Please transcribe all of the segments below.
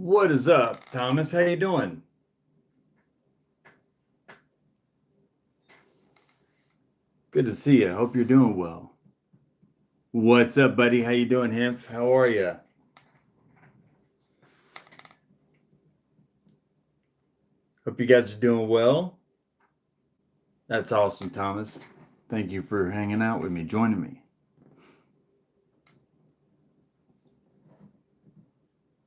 What is up, Thomas? How you doing? Good to see you. Hope you're doing well. What's up, buddy? How you doing, Hemp? How are you? Hope you guys are doing well. That's awesome, Thomas. Thank you for hanging out with me, joining me.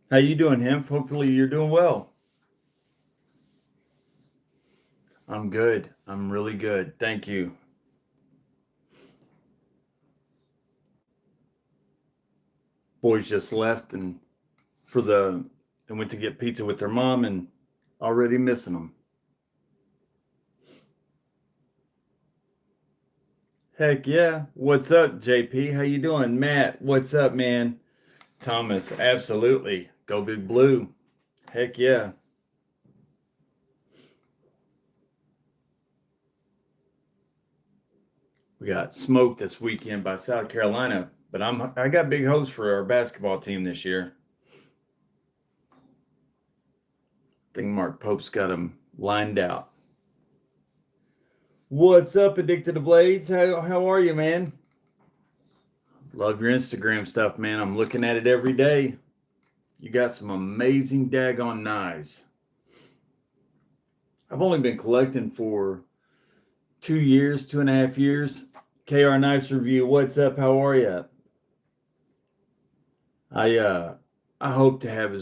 How you doing, Hemp? Hopefully you're doing well. I'm good. I'm really good. Thank you. Boys just left and went to get pizza with their mom and already missing them. Heck yeah. What's up, JP? How you doing? Matt, what's up, man? Thomas, absolutely. Go Big Blue. Heck yeah. We got smoked this weekend by South Carolina, but I got big hopes for our basketball team this year. I think Mark Pope's got them lined out. What's up, Addicted to Blades? How are you, man? Love your Instagram stuff, man. I'm looking at it every day. You got some amazing daggone knives. I've only been collecting for 2 years, 2.5 years. KR Knives Review, what's up? How are you? I hope to have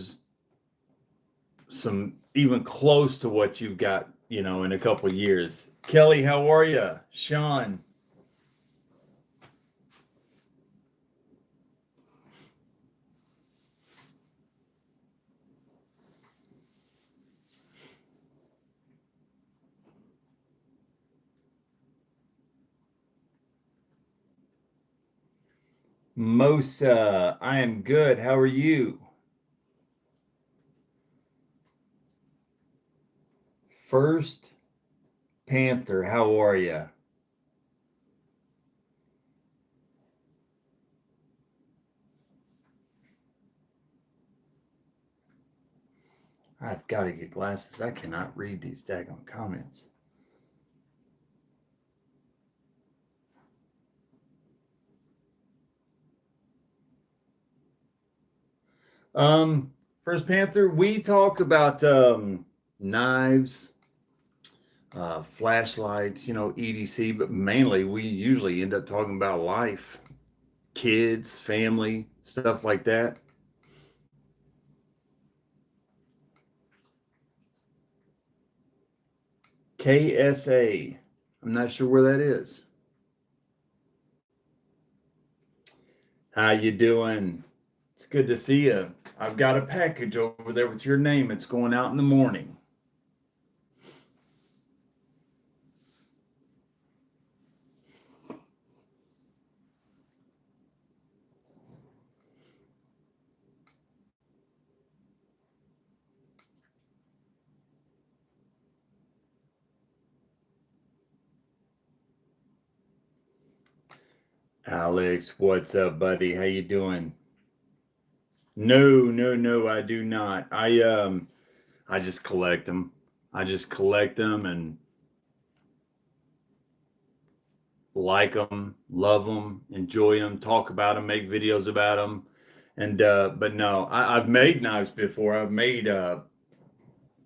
some even close to what you've got, in a couple of years. Kelly, how are you? Sean. Mosa, I am good. How are you? First Panther, how are you? I've got to get glasses. I cannot read these daggone comments. First Panther, we talk about knives, flashlights, EDC, but mainly we usually end up talking about life, kids, family, stuff like that. KSA. I'm not sure where that is. How you doing? It's good to see you. I've got a package over there with your name. It's going out in the morning. Alex, what's up, buddy? How you doing? No, I do not. I just collect them. I just collect them and like them, love them, enjoy them, talk about them, make videos about them. And but no, I've made knives before. I've made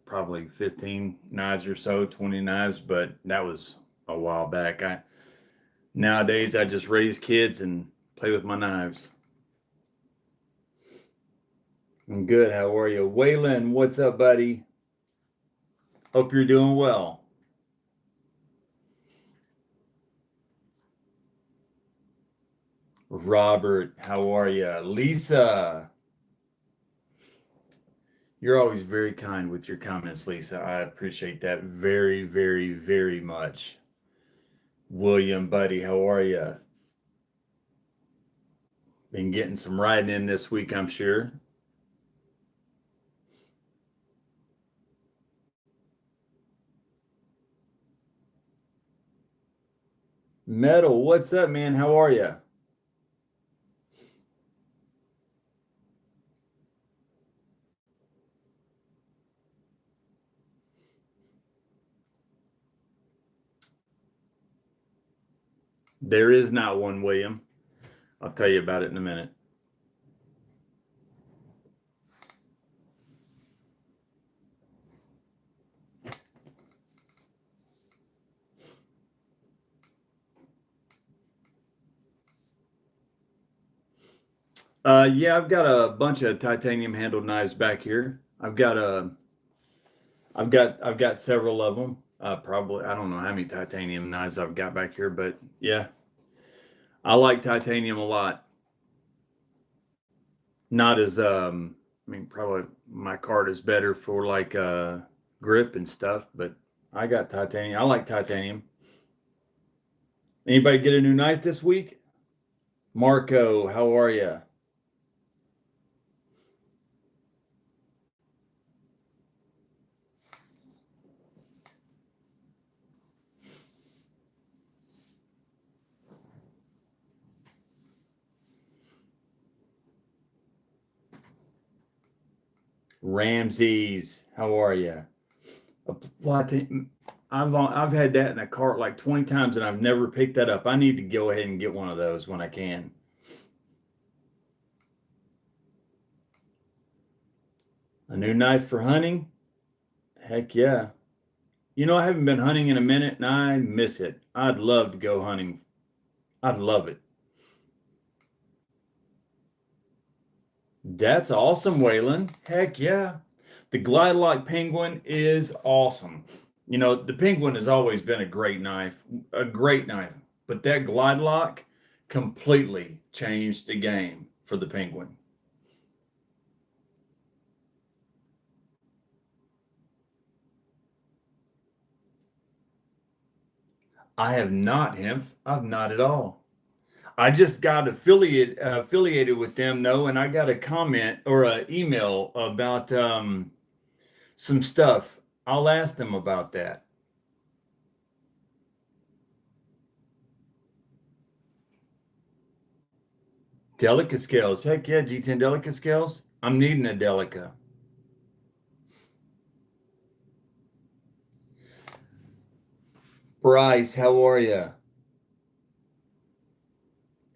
probably 15 knives or so, 20 knives, but that was a while back. Nowadays I just raise kids and play with my knives. I'm good. How are you? Waylon, what's up, buddy? Hope you're doing well. Robert, how are you? Lisa, you're always very kind with your comments, Lisa. I appreciate that very, very, very much. William, buddy, how are you? Been getting some riding in this week, I'm sure. Metal, what's up, man? How are you? There is not one, William. I'll tell you about it in a minute. Yeah, I've got a bunch of titanium handled knives back here. I've got several of them. Probably, I don't know how many titanium knives I've got back here, but yeah, I like titanium a lot. Not as I mean, probably my card is better for like grip and stuff, but I got titanium. I like titanium. Anybody get a new knife this week? Marco, how are you? Ramses, how are you? I've had that in a cart like 20 times and I've never picked that up. I need to go ahead and get one of those when I can. A new knife for hunting? Heck yeah. You know, I haven't been hunting in a minute and I miss it. I'd love to go hunting. I'd love it. That's awesome, Waylon. Heck yeah. The Glide Lock Penguin is awesome. You know, the Penguin has always been a great knife, but that Glide Lock completely changed the game for the Penguin. I have not, Hemp. I've not at all. I just got affiliated with them though, and I got a comment or an email about some stuff. I'll ask them about that. Delica scales. Heck yeah, G10 Delica scales. I'm needing a Delica. Bryce, how are you?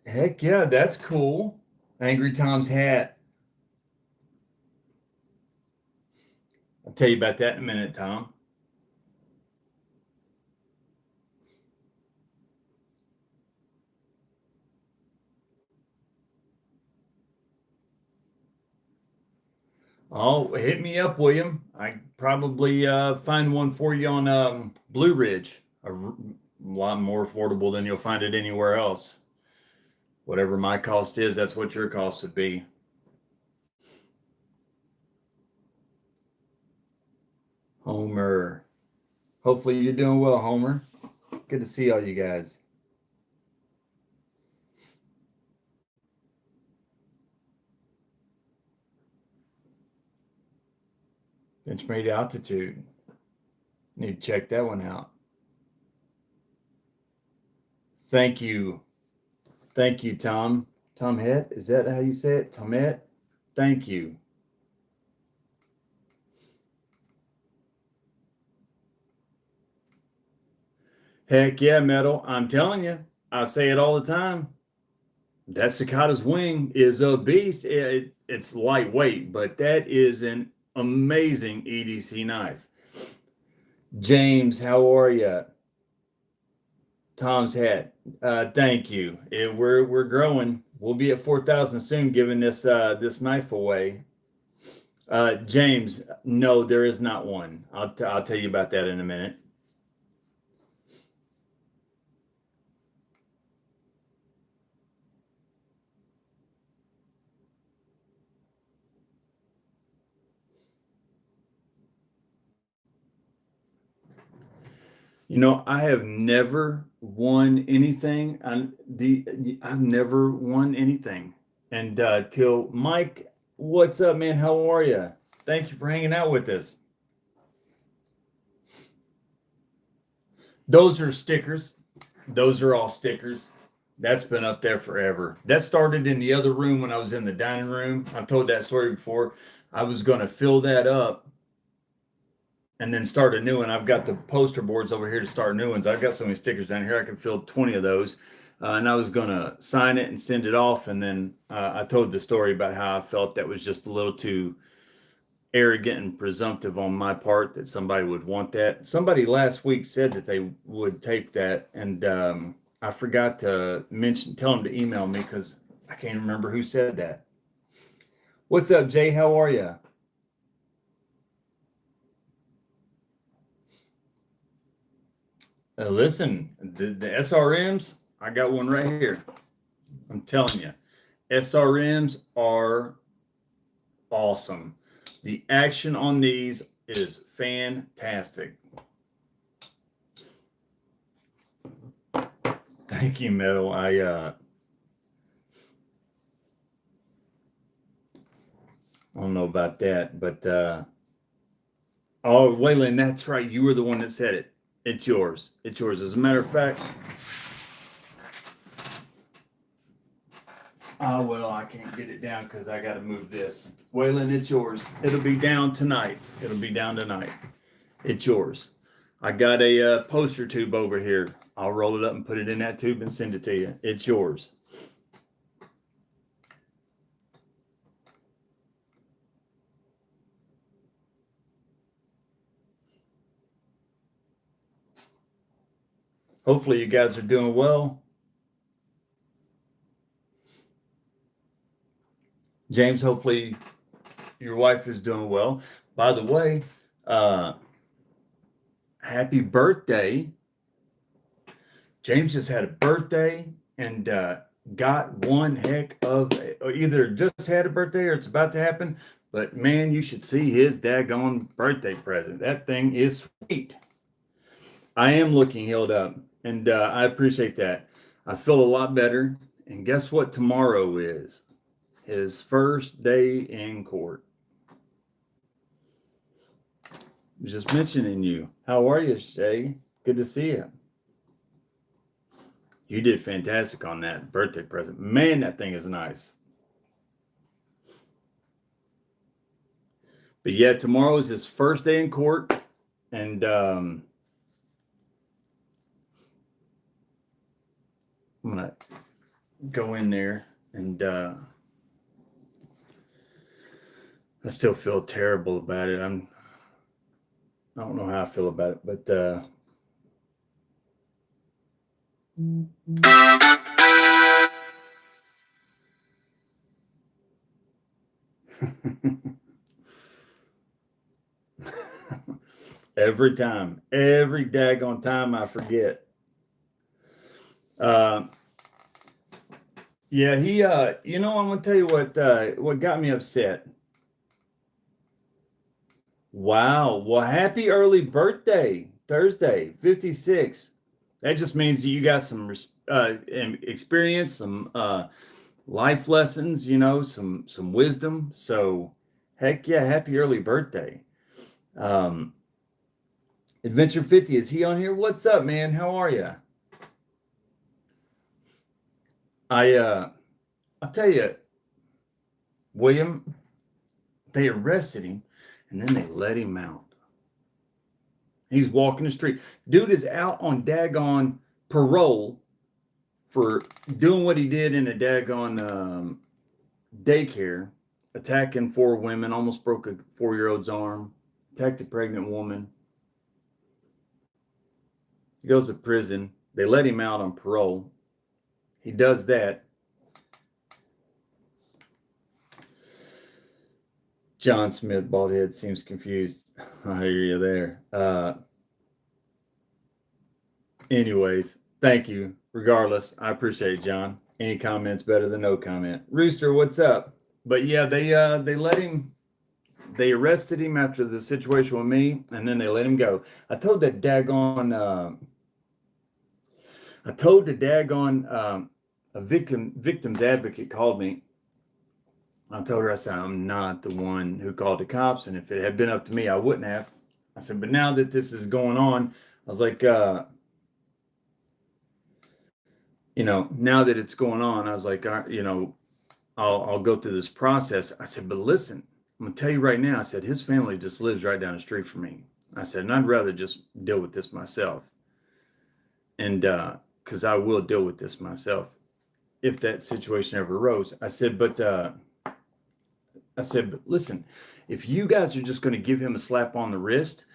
Heck yeah, that's cool. Angry Tom's hat. I'll tell you about that in a minute, Tom. Oh, hit me up, William. I probably find one for you on Blue Ridge. Lot more affordable than you'll find it anywhere else. Whatever my cost is, that's what your cost would be. Homer. Hopefully you're doing well, Homer. Good to see all you guys. Benchmade altitude. Need to check that one out. Thank you. Thank you, Tom. Tom Het, is that how you say it? Tomet? Thank you. Heck yeah, Metal. I'm telling you, I say it all the time. That Cicada's wing is a beast. It's lightweight, but that is an amazing EDC knife. James, how are you? Tom's hat. Thank you. We're growing. We'll be at 4,000 soon, giving this knife away. James, no, there is not one. I'll tell you about that in a minute. You know, I have never won anything. I've never won anything. And till Mike, what's up, man? How are you? Thank you for hanging out with us. Those are stickers. Those are all stickers. That's been up there forever. That started in the other room when I was in the dining room. I've told that story before. I was going to fill that up and then start a new one. I've got the poster boards over here to start new ones. I've got so many stickers down here. I can fill 20 of those. and I was going to sign it and send it off. And then I told the story about how I felt that was just a little too arrogant and presumptive on my part that somebody would want that. Somebody last week said that they would take that, and I forgot to tell them to email me because I can't remember who said that. What's up, Jay? How are you? Listen, the SRMs, I got one right here. I'm telling you, SRMs are awesome. The action on these is fantastic. Thank you, Meadow. I don't know about that, but oh, Waylon, that's right. You were the one that said it. It's yours. It's yours. As a matter of fact, well, I can't get it down because I got to move this. Waylon, it's yours. It'll be down tonight. It'll be down tonight. It's yours. I got a poster tube over here. I'll roll it up and put it in that tube and send it to you. It's yours. Hopefully you guys are doing well. James, hopefully your wife is doing well. By the way, happy birthday. James just had a birthday and got one heck of, either just had a birthday or it's about to happen. But man, you should see his daggone birthday present. That thing is sweet. I am looking healed up, and I appreciate that. I feel a lot better. And guess what tomorrow is? His first day in court. Just mentioning you. How are you, Shay? Good to see you. You did fantastic on that birthday present. Man, that thing is nice. But yeah, tomorrow is his first day in court. And I'm going to go in there and I still feel terrible about it. I don't know how I feel about it, but every daggone time I forget. Yeah, he I'm gonna tell you what got me upset. Wow. Well, happy early birthday, Thursday, 56. That just means that you got some experience, some life lessons, some wisdom. So heck yeah, happy early birthday. Adventure 50, is he on here? What's up, man? How are you? I'll tell you, William, they arrested him and then they let him out. He's walking the street. Dude is out on daggone parole for doing what he did in a daggone daycare, attacking 4 women, almost broke a 4-year-old's arm, attacked a pregnant woman. He goes to prison. They let him out on parole. He does that. John Smith, bald head, seems confused. I hear you there. Anyways, thank you. Regardless, I appreciate it, John. Any comments better than no comment. Rooster, what's up? But yeah, they let him. They arrested him after the situation with me, and then they let him go. I told that daggone. A victim's advocate called me. I told her, I said, I'm not the one who called the cops. And if it had been up to me, I wouldn't have. I said, but now that this is going on, I was like, now that it's going on, I was like, I'll go through this process. I said, but listen, I'm going to tell you right now. I said, his family just lives right down the street from me. I said, and I'd rather just deal with this myself. And because I will deal with this myself if that situation ever arose. I said, but listen, if you guys are just going to give him a slap on the wrist,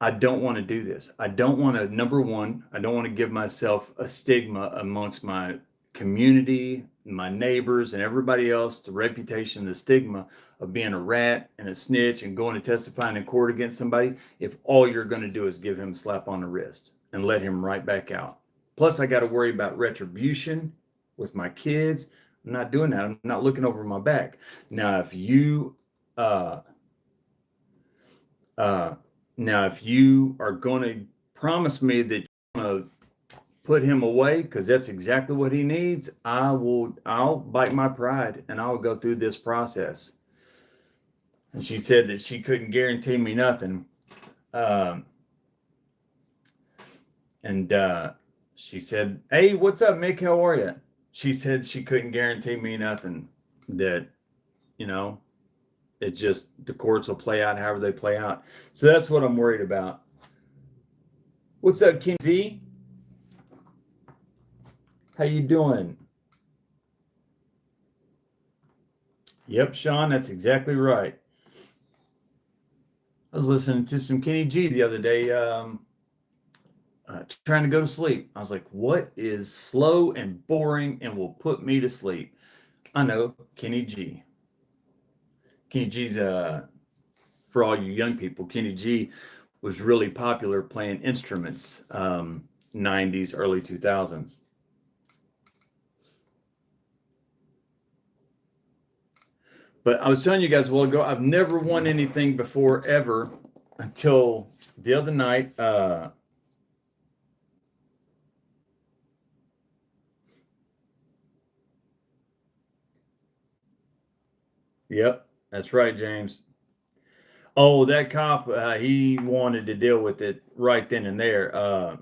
I don't want to do this. I don't want to, number one, I don't want to give myself a stigma amongst my community, my neighbors, and everybody else, the reputation, the stigma of being a rat and a snitch and going to testifying in court against somebody, if all you're going to do is give him a slap on the wrist and let him right back out. Plus, I got to worry about retribution with my kids. I'm not doing that. I'm not looking over my back. Now, if you are going to promise me that you're going to put him away because that's exactly what he needs, I'll bite my pride and I'll go through this process. And she said that she couldn't guarantee me nothing. She said, "Hey, what's up, Mick? How are you?" She said she couldn't guarantee me nothing, that, it just, the courts will play out however they play out. So that's what I'm worried about. What's up, Kinsey? How you doing? Yep, Sean, that's exactly right. I was listening to some Kenny G the other day, trying to go to sleep. I was like, what is slow and boring and will put me to sleep? I know, Kenny G. Kenny G's, for all you young people, Kenny G was really popular playing instruments, 90s, early 2000s. But I was telling you guys a while ago, I've never won anything before, ever, until the other night. Yep, that's right, James. Oh, that cop, he wanted to deal with it right then and there.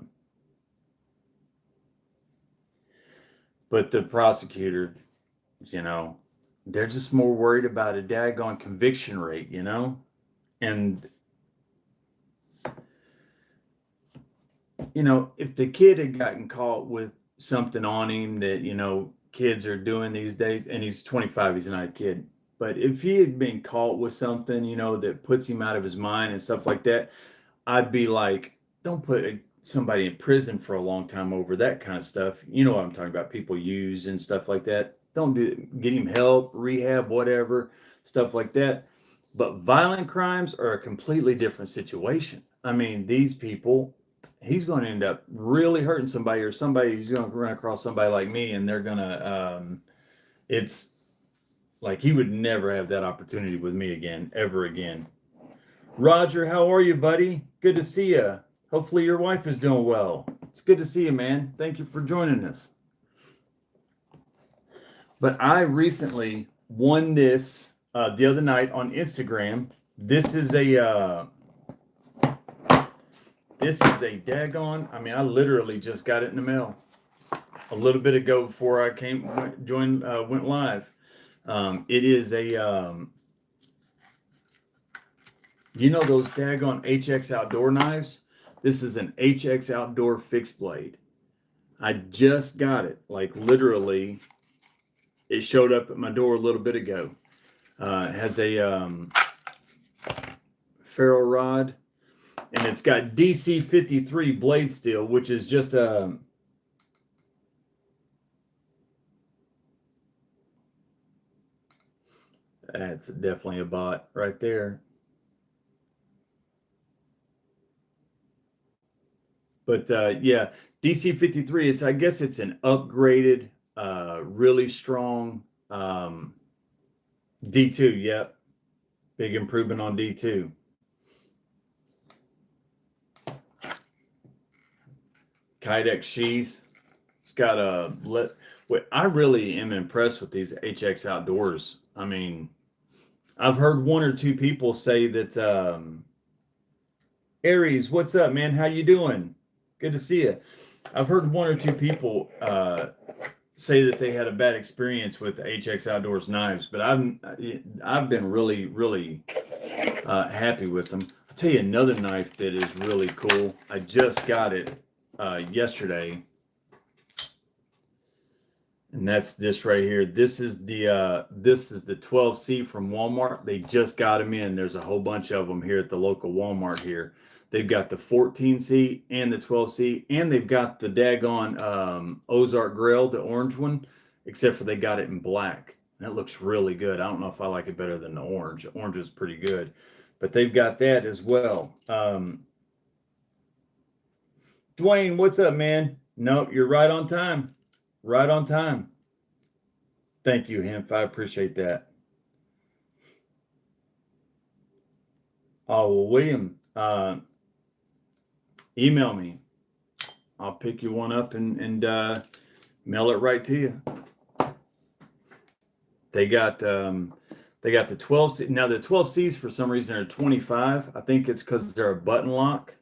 But the prosecutor, they're just more worried about a daggone conviction rate, And, if the kid had gotten caught with something on him that, kids are doing these days, and he's 25, he's not a kid. But if he had been caught with something, that puts him out of his mind and stuff like that, I'd be like, don't put somebody in prison for a long time over that kind of stuff. You know what I'm talking about, people use and stuff like that. Don't do it. Get him help, rehab, whatever, stuff like that. But violent crimes are a completely different situation. I mean, these people, he's going to end up really hurting somebody, or somebody's going to run across somebody like me, and they're going to, it's like he would never have that opportunity with me again, ever again. Roger, how are you, buddy? Good to see you. Hopefully your wife is doing well. It's good to see you, man. Thank you for joining us. But I recently won this the other night on Instagram. This is a daggone, I literally just got it in the mail a little bit ago before I went live. It is a, those daggone HX Outdoor knives? This is an HX Outdoor fixed blade. I just got it, like literally, it showed up at my door a little bit ago. It has a ferro rod, and it's got DC 53 blade steel, which is just a that's definitely a bot right there. But yeah, DC 53. I guess it's an upgraded, really strong D2. Yep, big improvement on D2. Kydex sheath. It's got I really am impressed with these HX Outdoors. I've heard one or two people say that, Aries, what's up, man? How you doing? Good to see you. I've heard one or two people say that they had a bad experience with the HX Outdoors knives, but I've been really, really happy with them. I'll tell you another knife that is really cool. I just got it yesterday. And that's this right here. This is the 12C from Walmart. They just got them in. There's a whole bunch of them here at the local Walmart here. They've got the 14C and the 12C, and they've got the daggone Ozark Grill, the orange one, except for they got it in black. That looks really good. I don't know if I like it better than the orange. The orange is pretty good, but they've got that as well. Dwayne, what's up, man? No, you're right on time. Right on time. Thank you, Hemp. I appreciate that. Oh, well, William, email me. I'll pick you one up and mail it right to you. They got the 12C. Now the 12Cs for some reason are 25. I think it's because they're a button lock.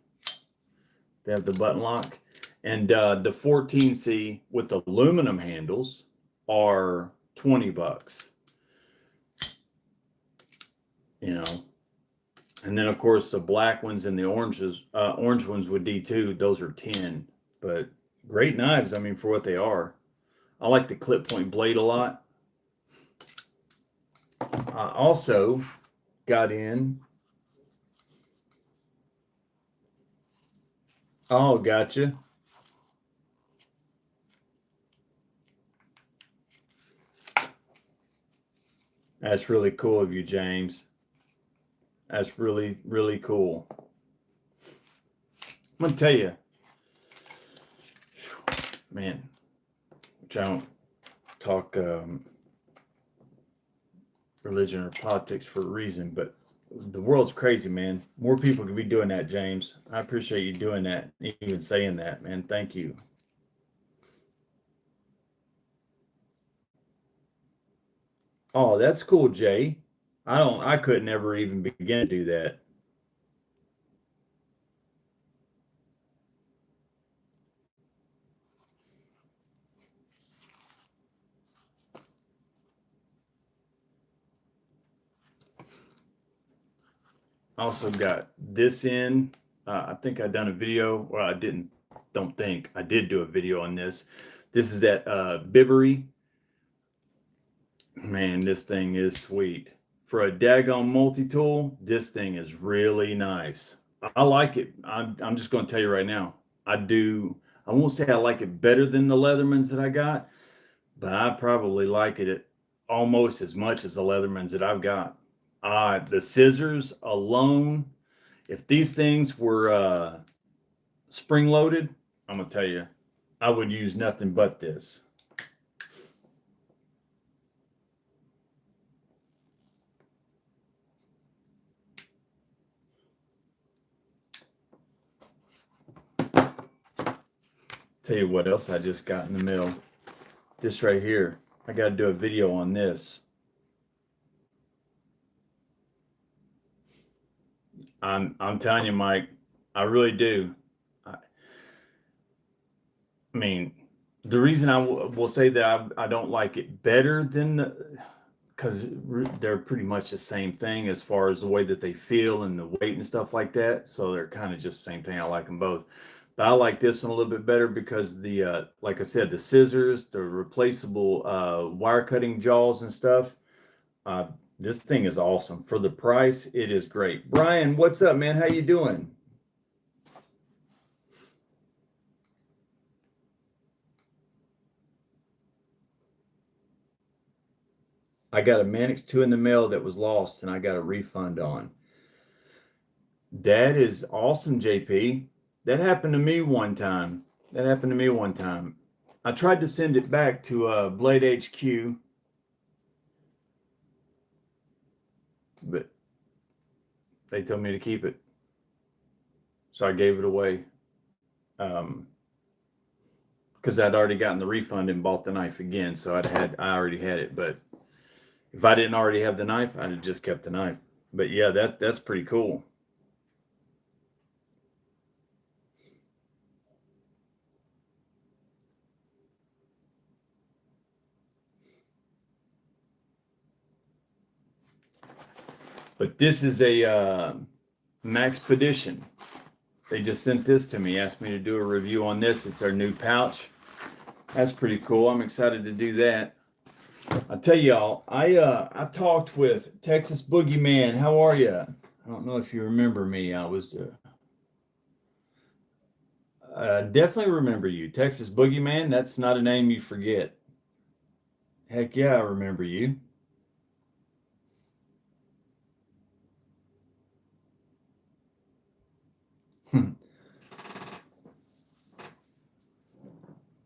They have the button lock. And the 14C with aluminum handles are $20. You know. And then of course the black ones and the orange ones with D2, those are 10. But great knives, I mean, for what they are. I like the clip point blade a lot. I also got in. Oh, gotcha. That's really cool of you, James. That's really, really cool. I'm gonna tell you, man, which I don't talk religion or politics for a reason, but the world's crazy, man. More people could be doing that, James. I appreciate you doing that, even saying that, man. Thank you. Oh, that's cool, Jay. I couldn't ever even begin to do that. Also got this in. I think I done a video. Well, I didn't. Don't think I did do a video on this. This is that Bibury. Man, this thing is sweet. For a daggone multi-tool, this thing is really nice. I like it. I'm just going to tell you right now. I do. I won't say I like it better than the Leathermans that I got, but I probably like it almost as much as the Leathermans that I've got. The scissors alone, if these things were spring loaded, I'm gonna tell you, I would use nothing but this. Tell you what else I just got in the mail. This right here. I got to do a video on this. I'm telling you, Mike, I really do. I mean, the reason I will say that I don't like it better than because they're pretty much the same thing as far as the way that they feel and the weight and stuff like that. So they're kind of just the same thing. I like them both. But I like this one a little bit better because the like I said, the scissors, the replaceable wire cutting jaws and stuff. This thing is awesome. For the price, it is great. Brian, what's up, man? How you doing? I got a Manix 2 in the mail that was lost and I got a refund on. That is awesome, JP. That happened to me one time. I tried to send it back to Blade HQ, but they told me to keep it. So I gave it away. Because I'd already gotten the refund and bought the knife again. So I already had it. But if I didn't already have the knife, I'd have just kept the knife. But yeah, that's pretty cool. But this is a Maxpedition. They just sent this to me, asked me to do a review on this. It's our new pouch. That's pretty cool. I'm excited to do that. I tell y'all, I talked with Texas Boogeyman. How are you? I don't know if you remember me. I was definitely remember you, Texas Boogeyman. That's not a name you forget. Heck yeah, I remember you.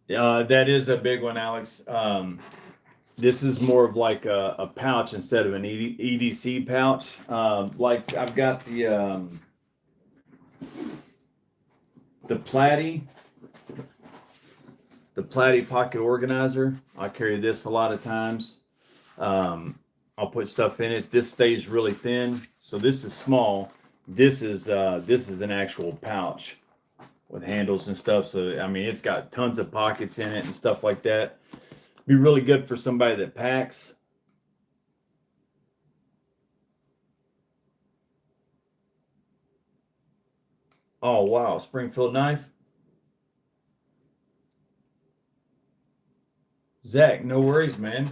That is a big one, Alex. This is more of like a pouch instead of an EDC pouch. Like I've got Platy, the Platy pocket organizer. I carry this a lot of times. I'll put stuff in it. This stays really thin, so this is small. This is an actual pouch with handles and stuff. So I mean, it's got tons of pockets in it and stuff like that. Be really good for somebody that packs. Oh wow, Springfield knife. Zach, no worries, man.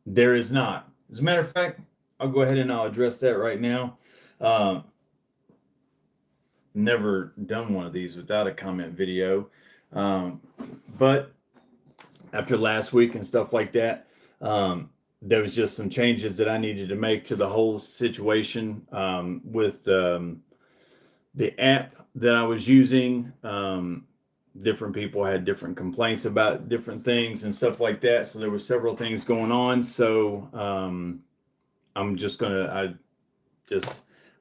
There is not. As a matter of fact, I'll go ahead and I'll address that right now. Never done one of these without a comment video. But after last week and stuff like that, there was just some changes that I needed to make to the whole situation with the app that I was using. Different people had different complaints about different things and stuff like that. So there were several things going on. So I'm just gonna,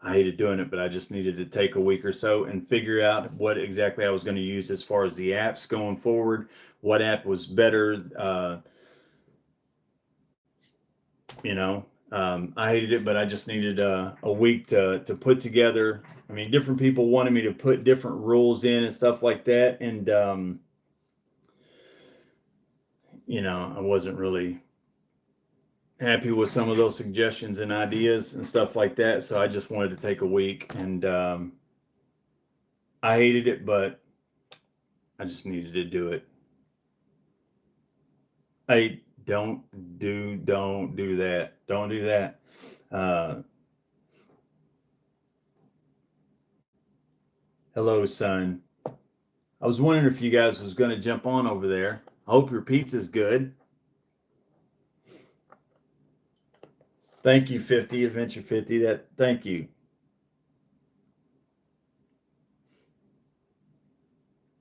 I hated doing it, but I just needed to take a week or so and figure out what exactly I was going to use as far as the apps going forward, what app was better. I hated it, but I just needed a week to put together. I mean, different people wanted me to put different rules in and stuff like that. And, I wasn't really happy with some of those suggestions and ideas and stuff like that. So I just wanted to take a week, and I hated it, but I just needed to do it. Hey, don't do that. Don't do that. Hello, son. I was wondering if you guys was going to jump on over there. I hope your pizza's good. Thank you, 50 Adventure 50. Thank you.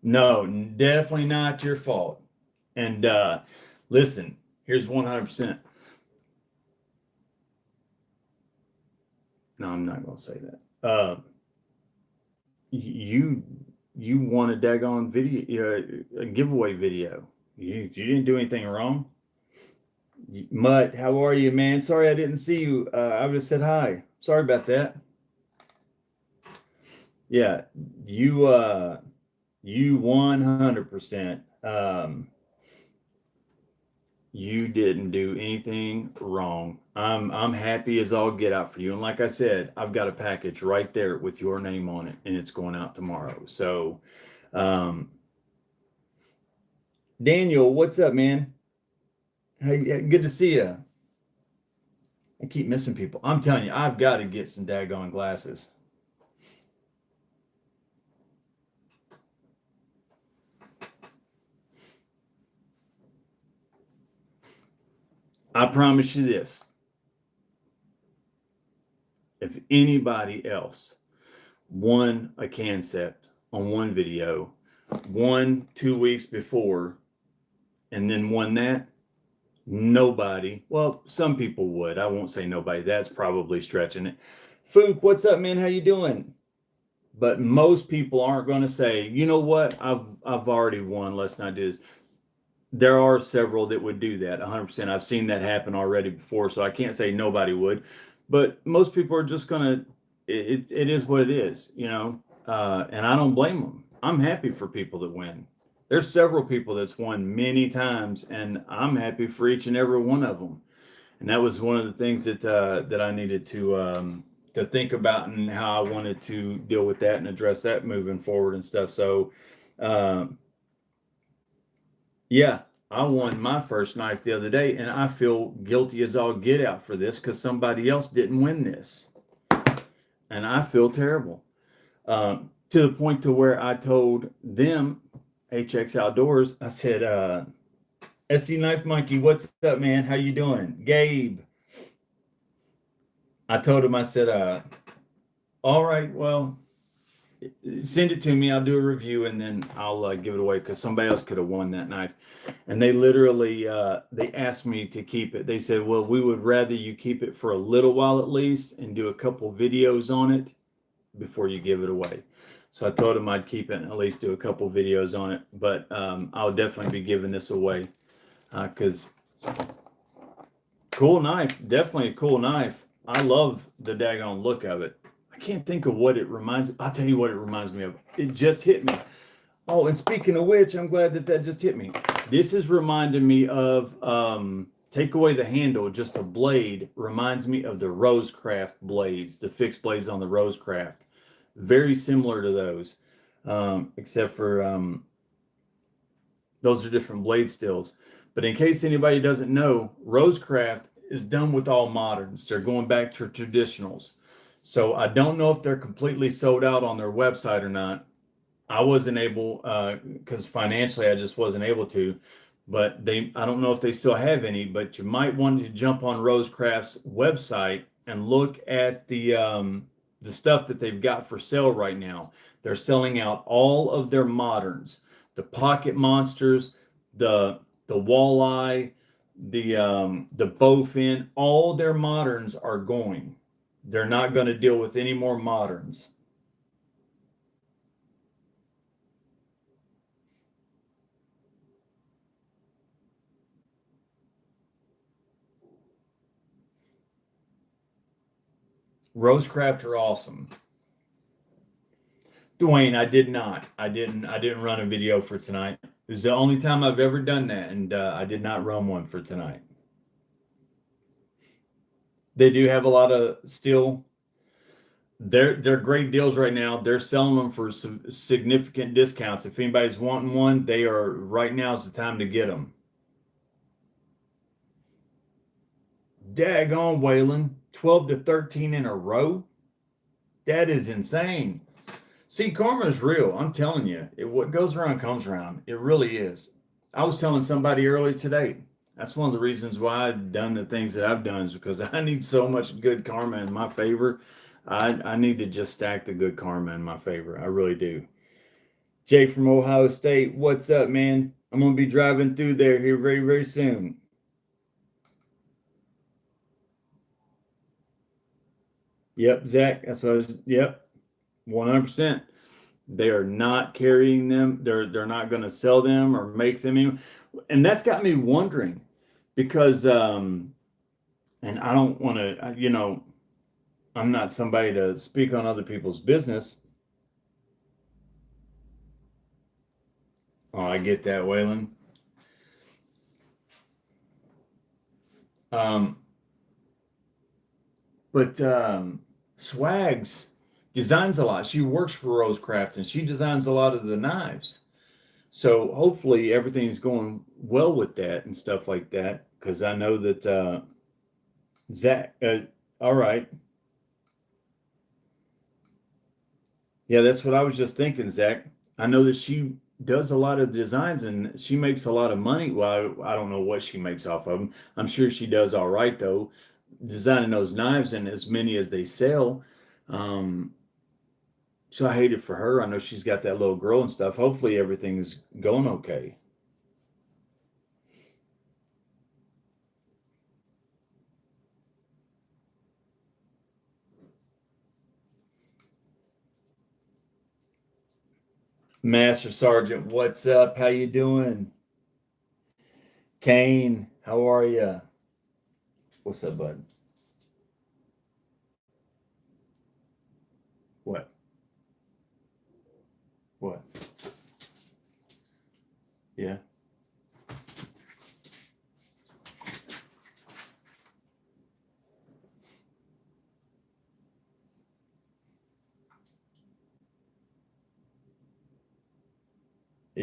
No, definitely not your fault. And listen, here's 100%. No, I'm not going to say that. You won a daggone video, a giveaway video. You didn't do anything wrong. Mutt, how are you, man? Sorry I didn't see you. I would have said hi. Sorry about that. Yeah, you 100%. You didn't do anything wrong. I'm happy as all get out for you. And like I said, I've got a package right there with your name on it, and it's going out tomorrow. So, Daniel, what's up, man? Hey, good to see you. I keep missing people. I'm telling you, I've got to get some daggone glasses. I promise you this. If anybody else won a concept on one video, 2 weeks before, and then won that, nobody, well, some people would. I won't say nobody. That's probably stretching it. Fook, what's up, man? How you doing? But most people aren't going to say, you know what? I've already won. Let's not do this. There are several that would do that 100%. I've seen that happen already before, so I can't say nobody would, but most people are just gonna, it is what it is, and I don't blame them. I'm happy for people that win. There's several people that's won many times, and I'm happy for each and every one of them. And that was one of the things that I needed to think about, and how I wanted to deal with that and address that moving forward and stuff. So Yeah, I won my first knife the other day, and I feel guilty as all get out for this because somebody else didn't win this, and I feel terrible. To the point to where I told them, HX Outdoors, I said, SC Knife Monkey, what's up, man? How you doing? Gabe. I told him, I said, all right, well, send it to me. I'll do a review and then I'll give it away because somebody else could have won that knife. And they literally they asked me to keep it. They said, well, we would rather you keep it for a little while at least and do a couple videos on it before you give it away. So I told them I'd keep it and at least do a couple videos on it. But I'll definitely be giving this away because cool knife, definitely a cool knife. I love the daggone look of it. I can't think of what it reminds me. I'll tell you what it reminds me of. It just hit me. Oh, and speaking of which, I'm glad that that just hit me. This is reminding me of, take away the handle, just a blade reminds me of the Rosecraft blades, the fixed blades on the Rosecraft. Very similar to those, except for those are different blade stills. But in case anybody doesn't know, Rosecraft is done with all moderns. They're going back to traditionals. So I don't know if they're completely sold out on their website or not. I wasn't able, because financially I just wasn't able to. But I don't know if they still have any. But you might want to jump on Rosecraft's website and look at the stuff that they've got for sale right now. They're selling out all of their moderns, the pocket monsters, the walleye, the bowfin. All their moderns are going. They're not going to deal with any more moderns. Rosecraft are awesome. Dwayne, I did not. I didn't run a video for tonight. It was the only time I've ever done that, and I did not run one for tonight. They do have a lot of steel. They're great deals right now. They're selling them for some significant discounts. If anybody's wanting one, they are right now is the time to get them. Daggone, Waylon, 12 to 13 in a row. That is insane. See, karma is real. I'm telling you, what goes around comes around. It really is. I was telling somebody earlier today. That's one of the reasons why I've done the things that I've done is because I need so much good karma in my favor. I need to just stack the good karma in my favor. I really do. Jake from Ohio State, what's up, man? I'm going to be driving through there here very, very soon. Yep, Zach. That's what I was, yep, 100%. They are not carrying them. They're not going to sell them or make them. And that's got me wondering because, and I don't want to, I'm not somebody to speak on other people's business. Oh, I get that, Waylon. But Swags designs a lot. She works for Rosecraft and she designs a lot of the knives. So hopefully everything's going well with that and stuff like that. Because I know that Zach, all right. Yeah, that's what I was just thinking, Zach. I know that she does a lot of designs and she makes a lot of money. Well, I don't know what she makes off of them. I'm sure she does all right though, designing those knives and as many as they sell. So I hate it for her. I know she's got that little girl and stuff. Hopefully everything's going okay. Master Sergeant, what's up? How you doing? Kane, how are you? What's up, bud? What? What? Yeah.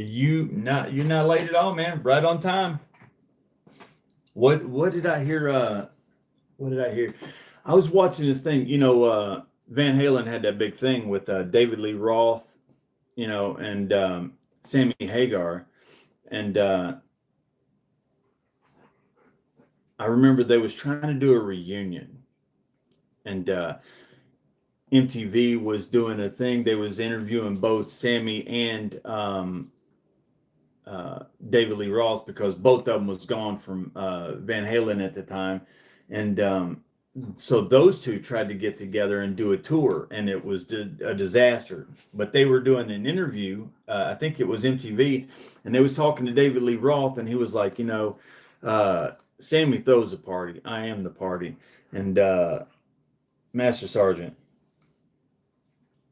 You're not late at all, man. Right on time. What did I hear? What did I hear? I was watching this thing. Van Halen had that big thing with David Lee Roth, and Sammy Hagar, and I remember they was trying to do a reunion, and MTV was doing a thing. They was interviewing both Sammy and David Lee Roth because both of them was gone from Van Halen at the time, and so those two tried to get together and do a tour, and it was a disaster. But they were doing an interview. I think it was MTV, and they was talking to David Lee Roth, and he was like, Sammy throws a party. I am the party, and Master Sergeant,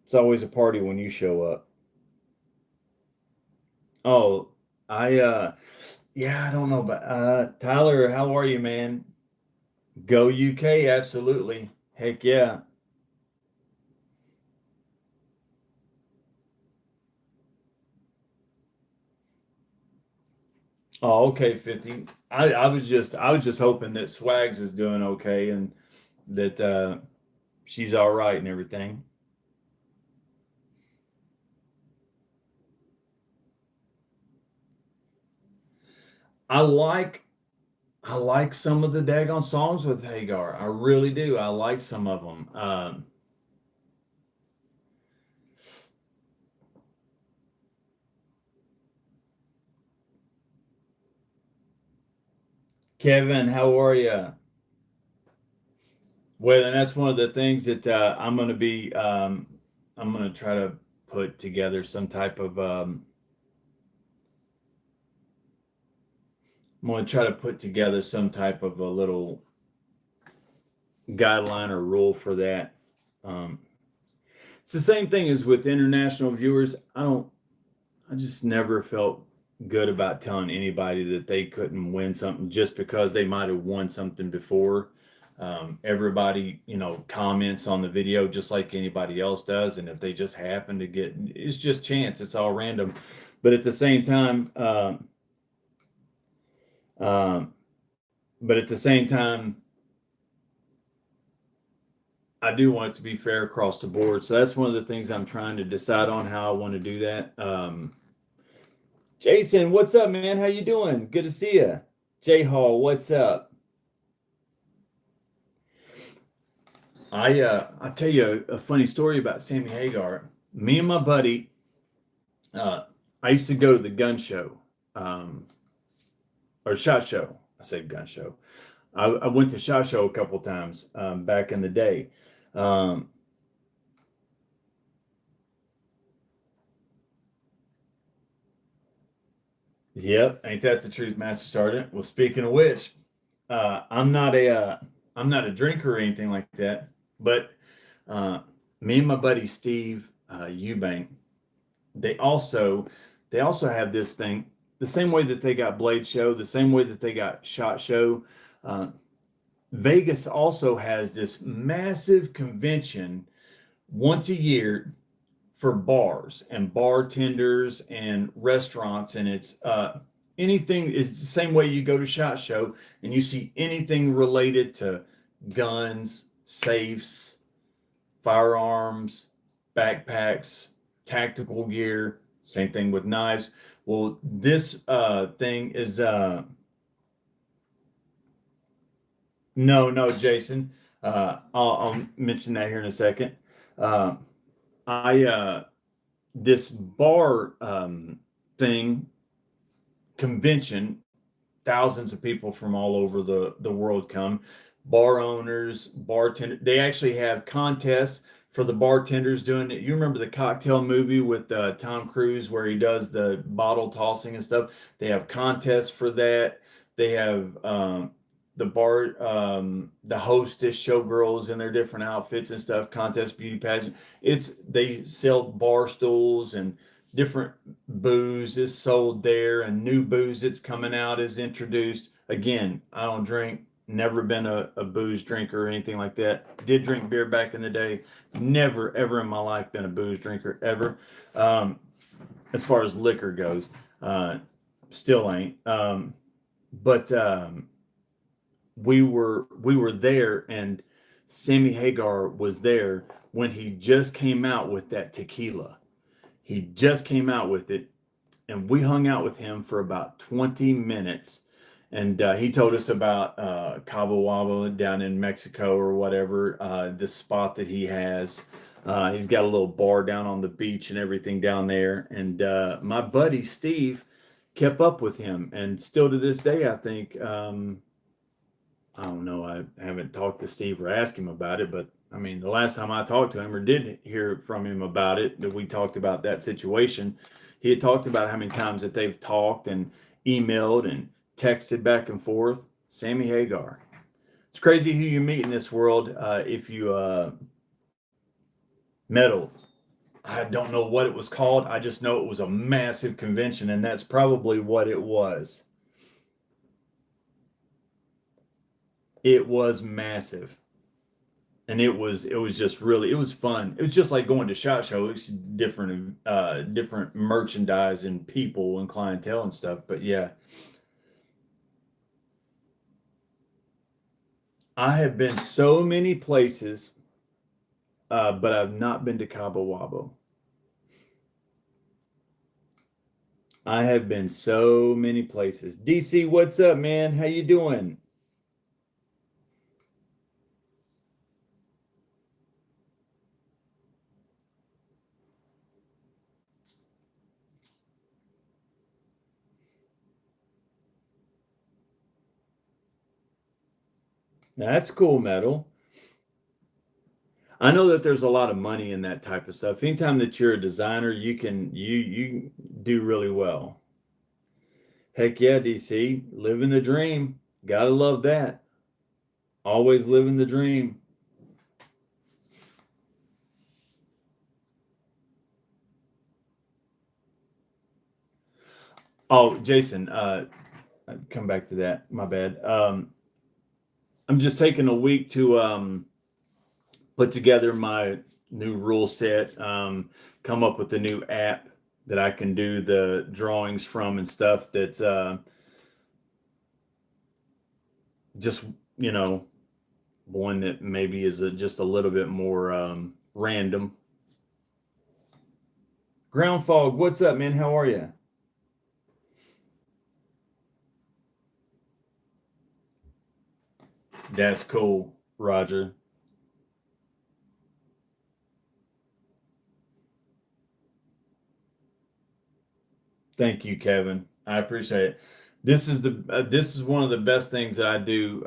it's always a party when you show up. Oh, I don't know, but Tyler, how are you, man? Go UK, absolutely. Heck yeah. Oh, okay, 50. I was just hoping that Swags is doing okay and that she's all right and everything. I like I like some of the daggone songs with Hagar. I really do. I like some of them. Kevin, how are you? Well, and that's one of the things that I'm going to be. I'm going to try to put together some type of. I'm going to try to put together some type of a little guideline or rule for that. Um, it's the same thing as with international viewers. I just never felt good about telling anybody that they couldn't win something just because they might have won something before. Everybody, comments on the video just like anybody else does, and if they just happen to get, it's just chance. It's all random. But at the same time, um, but at the same time, I do want it to be fair across the board. So that's one of the things I'm trying to decide on how I want to do that. Jason, what's up, man? How you doing? Good to see you. Jay Hall, what's up? I'll tell you a funny story about Sammy Hagar. Me and my buddy, I used to go to the gun show, or shot show. I said gun show. I went to shot show a couple times back in the day. Um, yep, ain't that the truth, Master Sergeant? Well, speaking of which, I'm not a drinker or anything like that, but uh, me and my buddy Steve Eubank, they also they also have this thing the same way that they got Blade Show, the same way that they got Shot Show. Uh, Vegas also has this massive convention once a year for bars and bartenders and restaurants, and it's anything is the same way you go to Shot Show and you see anything related to guns, safes, firearms, backpacks, tactical gear. Same thing with knives. Well, this thing is no, no, Jason. I'll mention that here in a second. Uh, I This bar thing convention, thousands of people from all over the world come. Bar owners, bartenders. They actually have contests for the bartenders doing it. You remember the cocktail movie with Tom Cruise where he does the bottle tossing and stuff? They have contests for that. They have the hostess showgirls in their different outfits and stuff, contest beauty pageant. They sell bar stools and different booze is sold there, and new booze that's coming out is introduced. Again, I don't drink, never been a booze drinker or anything like that. Did drink beer back in the day, never ever in my life been a booze drinker ever. um, as far as liquor goes. Still ain't. But we were there, and Sammy Hagar was there when he just came out with that tequila. He just came out with it, and we hung out with him for about 20 minutes. And he told us about Cabo Wabo down in Mexico or whatever, this spot that he has. He's got a little bar down on the beach and everything down there. And my buddy Steve kept up with him, and still to this day, I think, I don't know, I haven't talked to Steve or asked him about it, but I mean, the last time I talked to him or did hear from him about it, that we talked about that situation, he had talked about how many times that they've talked and emailed and texted back and forth. Sammy Hagar. It's crazy who you meet in this world. If you metal, I don't know what it was called. I just know it was a massive convention, and that's probably what it was. It was massive. And it was just really, it was fun. It was just like going to SHOT Show. It's different merchandise and people and clientele and stuff. But yeah, I have been so many places, but I've not been to Cabo Wabo. I have been so many places. DC, what's up, man? How you doing? That's cool, metal. I know that there's a lot of money in that type of stuff. Anytime that you're a designer, you do really well. Heck yeah, DC, living the dream. Gotta love that. Always living the dream. Oh, Jason, come back to that. My bad. I'm just taking a week to put together my new rule set, come up with a new app that I can do the drawings from and stuff. That's just, you know, one that maybe is just a little bit more random. Ground Fog, what's up, man? How are you? That's cool, Roger. Thank you, Kevin. I appreciate it. This is one of the best things that I do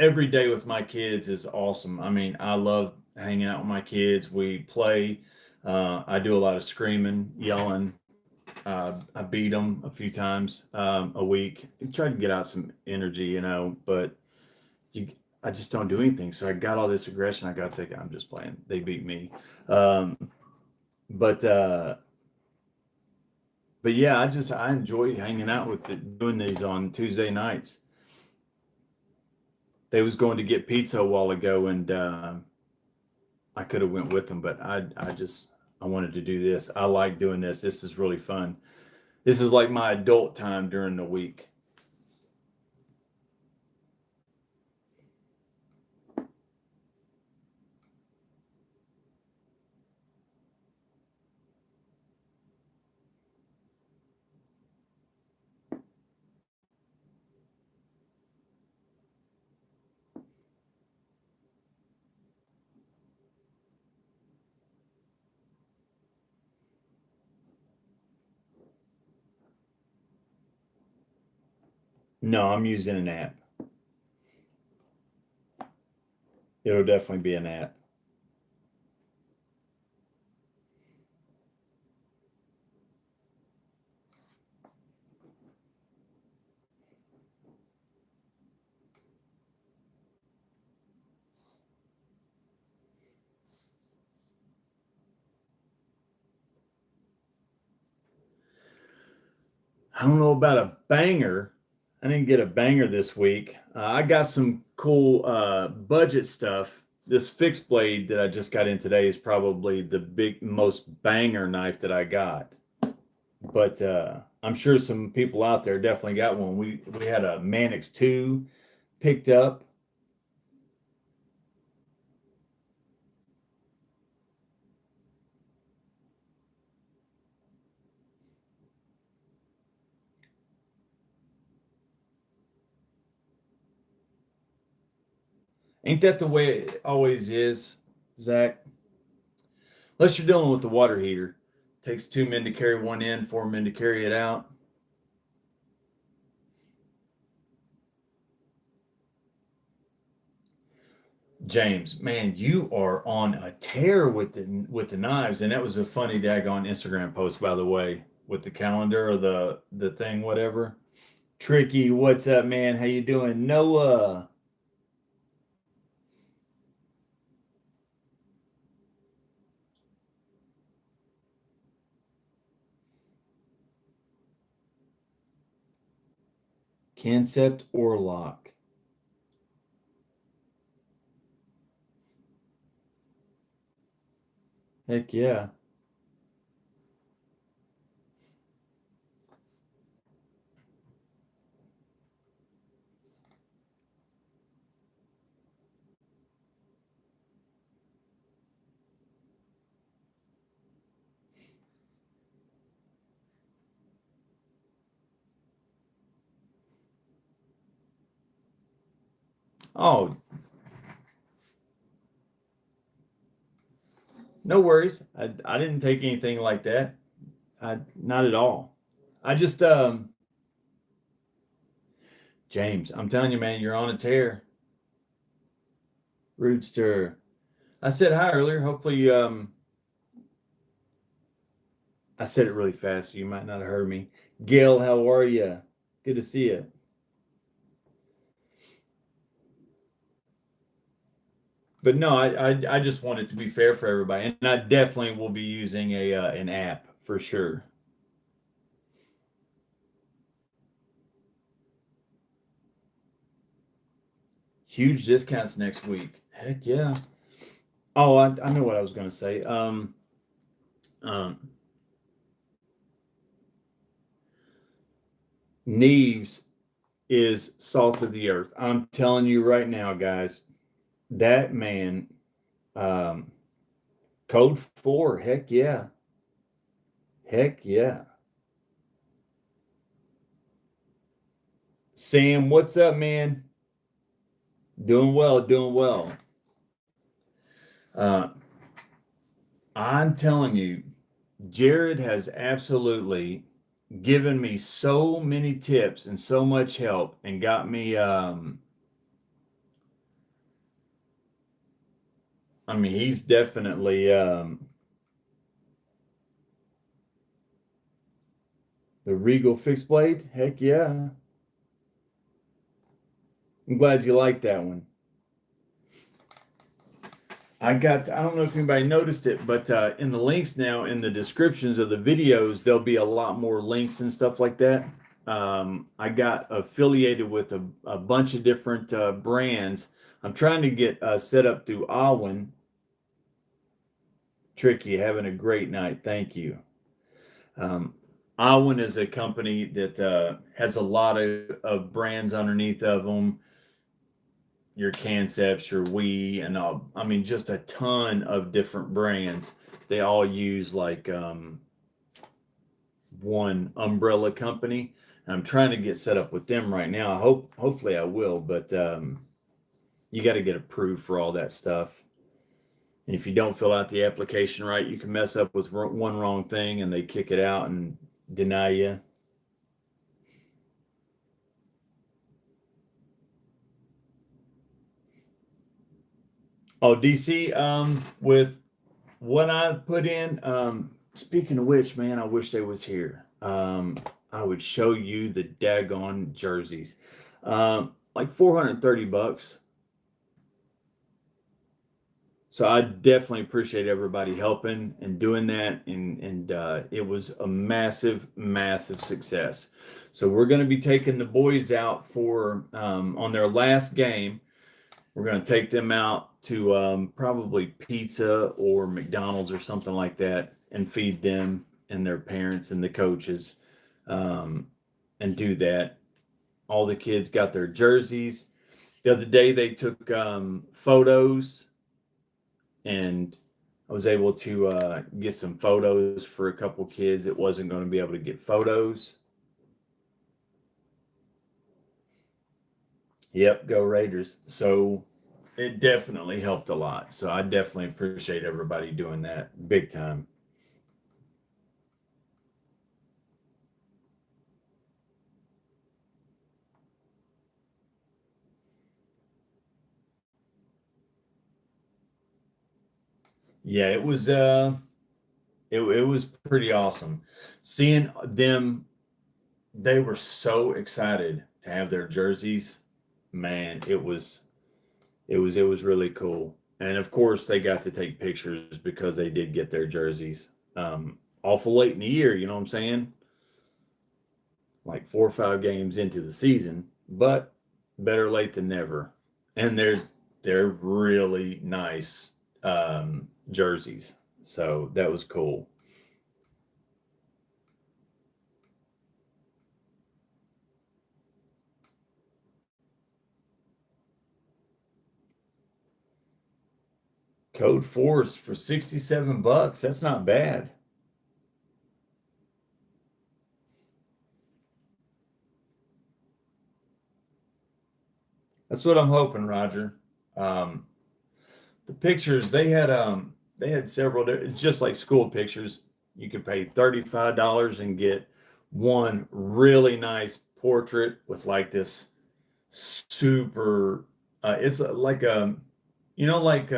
every day with my kids. Is awesome. I mean, I love hanging out with my kids. We play. I do a lot of screaming, yelling. I beat them a few times a week. Try to get out some energy, but you, I just don't do anything. So I got all this aggression. I got to think I'm just playing. They beat me. Um, but but yeah, I enjoy hanging out with doing these on Tuesday nights. They was going to get pizza a while ago, and I could have went with them, but I wanted to do this. I like doing this. This is really fun. This is like my adult time during the week. No, I'm using an app. It'll definitely be an app. I don't know about a banger. I didn't get a banger this week. I got some cool budget stuff. This fixed blade that I just got in today is probably the most banger knife that I got. but I'm sure some people out there definitely got one. We had a Mannix 2 picked up. Ain't that the way it always is, Zach? Unless you're dealing with the water heater. Takes 2 men to carry one in, 4 men to carry it out. James, man, you are on a tear with the knives, and that was a funny daggone Instagram post, by the way, with the calendar or the thing, whatever. Tricky, what's up, man? How you doing, Noah? Concept or lock? Heck yeah. Oh, no worries. I didn't take anything like that. Not at all. I just James, I'm telling you, man, you're on a tear. Rootster. I said hi earlier. Hopefully, I said it really fast, so you might not have heard me. Gail, how are you? Good to see you. But no, I just want it to be fair for everybody, and I definitely will be using a an app for sure. Huge discounts next week. Heck yeah. Oh, I know what I was going to say. Um, Neves is salt of the earth. I'm telling you right now, guys, that man, um, code 4, heck yeah. Heck yeah. Sam, what's up, man? Doing well, doing well. Uh, I'm telling you, Jared has absolutely given me so many tips and so much help and got me I mean he's definitely the Regal fixed blade. Heck yeah. I'm glad you like that one. I don't know if anybody noticed it, but in the links now in the descriptions of the videos, there'll be a lot more links and stuff like that. I got affiliated with a bunch of different brands. I'm trying to get set up through Alwyn. Tricky, having a great night. Thank you. Um, Alwyn is a company that has a lot of brands underneath of them. Your Concepts, your We, and all, I mean, just a ton of different brands. They all use like one umbrella company. And I'm trying to get set up with them right now. Hopefully I will, but you got to get approved for all that stuff. And if you don't fill out the application right, you can mess up with one wrong thing and they kick it out and deny you. Oh, DC, with what I put in, speaking of which, man, I wish they was here. I would show you the daggone jerseys. Like 430 bucks. So I definitely appreciate everybody helping and doing that, and it was a massive, massive success. So we're going to be taking the boys out for on their last game. We're going to take them out to probably pizza or McDonald's or something like that and feed them. and their parents and the coaches, and do that. All the kids got their jerseys. The other day they took photos, and I was able to get some photos for a couple kids that wasn't going to be able to get photos. Yep, go Raiders. So it definitely helped a lot. So I definitely appreciate everybody doing that big time. Yeah, it was pretty awesome seeing them. They were so excited to have their jerseys. Man, it was really cool. And of course they got to take pictures because they did get their jerseys awful late in the year, you know what I'm saying? Like 4 or 5 games into the season, but better late than never. And they're really nice jerseys. So that was cool. Code Force for $67. That's not bad. That's what I'm hoping, Roger. Um, the pictures they had several. It's just like school pictures. You could pay $35 and get one really nice portrait with like this super. It's like like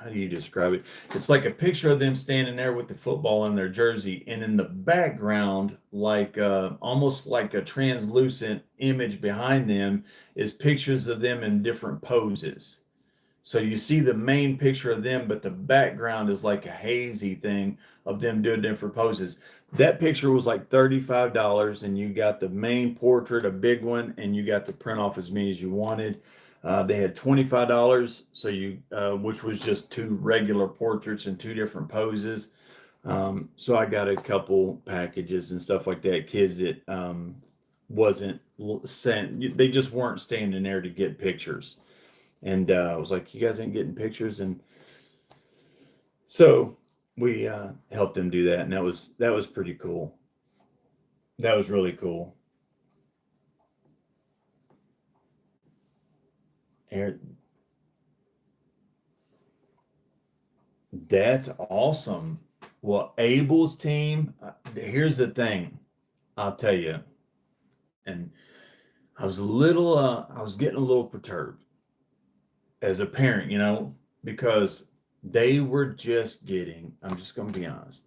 how do you describe it? It's like a picture of them standing there with the football in their jersey, and in the background, like almost like a translucent image behind them, is pictures of them in different poses. So you see the main picture of them, but the background is like a hazy thing of them doing different poses. That picture was like $35, and you got the main portrait, a big one, and you got to print off as many as you wanted. They had $25, so which was just two regular portraits in two different poses. So I got a couple packages and stuff like that. Kids that wasn't sent, they just weren't standing there to get pictures. And I was like, you guys ain't getting pictures. And so we helped them do that. And that was pretty cool. That was really cool. That's awesome. Well, Abel's team, here's the thing. I'll tell you. And I was getting a little perturbed as a parent, because they were just getting, I'm just going to be honest.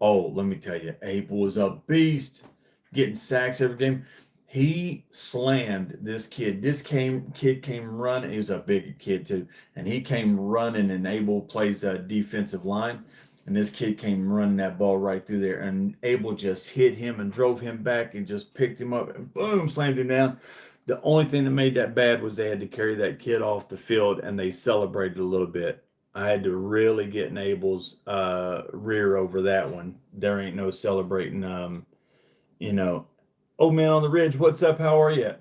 Oh, let me tell you, Abel was a beast, getting sacks every game. He slammed this kid. Kid came running. He was a big kid too, and he came running. And Abel plays a defensive line, and this kid came running that ball right through there. And Abel just hit him and drove him back and just picked him up and boom, slammed him down. The only thing that made that bad was they had to carry that kid off the field, and they celebrated a little bit. I had to really get in Abel's rear over that one. There ain't no celebrating. You know, Old man on the ridge, what's up? How are you?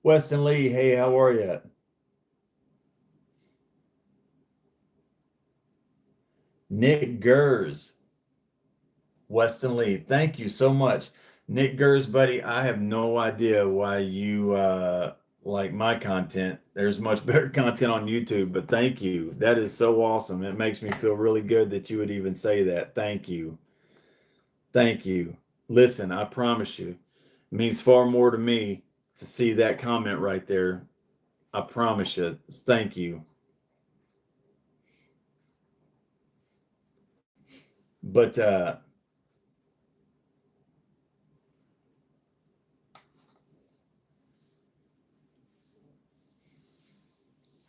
Weston Lee, hey, how are you? Nick Gers, Weston Lee, thank you so much. Nick Gers, buddy, I have no idea why you like my content. There's much better content on YouTube, but thank you. That is so awesome. It makes me feel really good that you would even say that. Thank you. Thank you. Listen, I promise you, it means far more to me to see that comment right there. I promise you. Thank you. But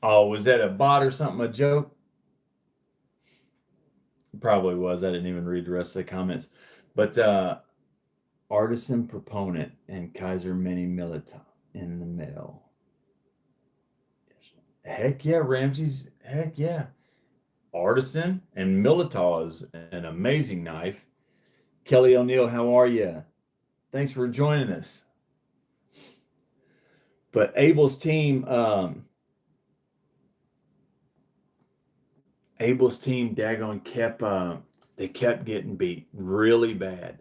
oh, was that a bot or something? A joke? Probably was. I didn't even read the rest of the comments. But artisan proponent and Kaiser Mini Militant in the middle. Heck yeah, Ramsey's. Heck yeah. artisan, and Militaw is an amazing knife. Kelly O'Neill, how are you? Thanks for joining us. But Abel's team, daggone they kept getting beat really bad.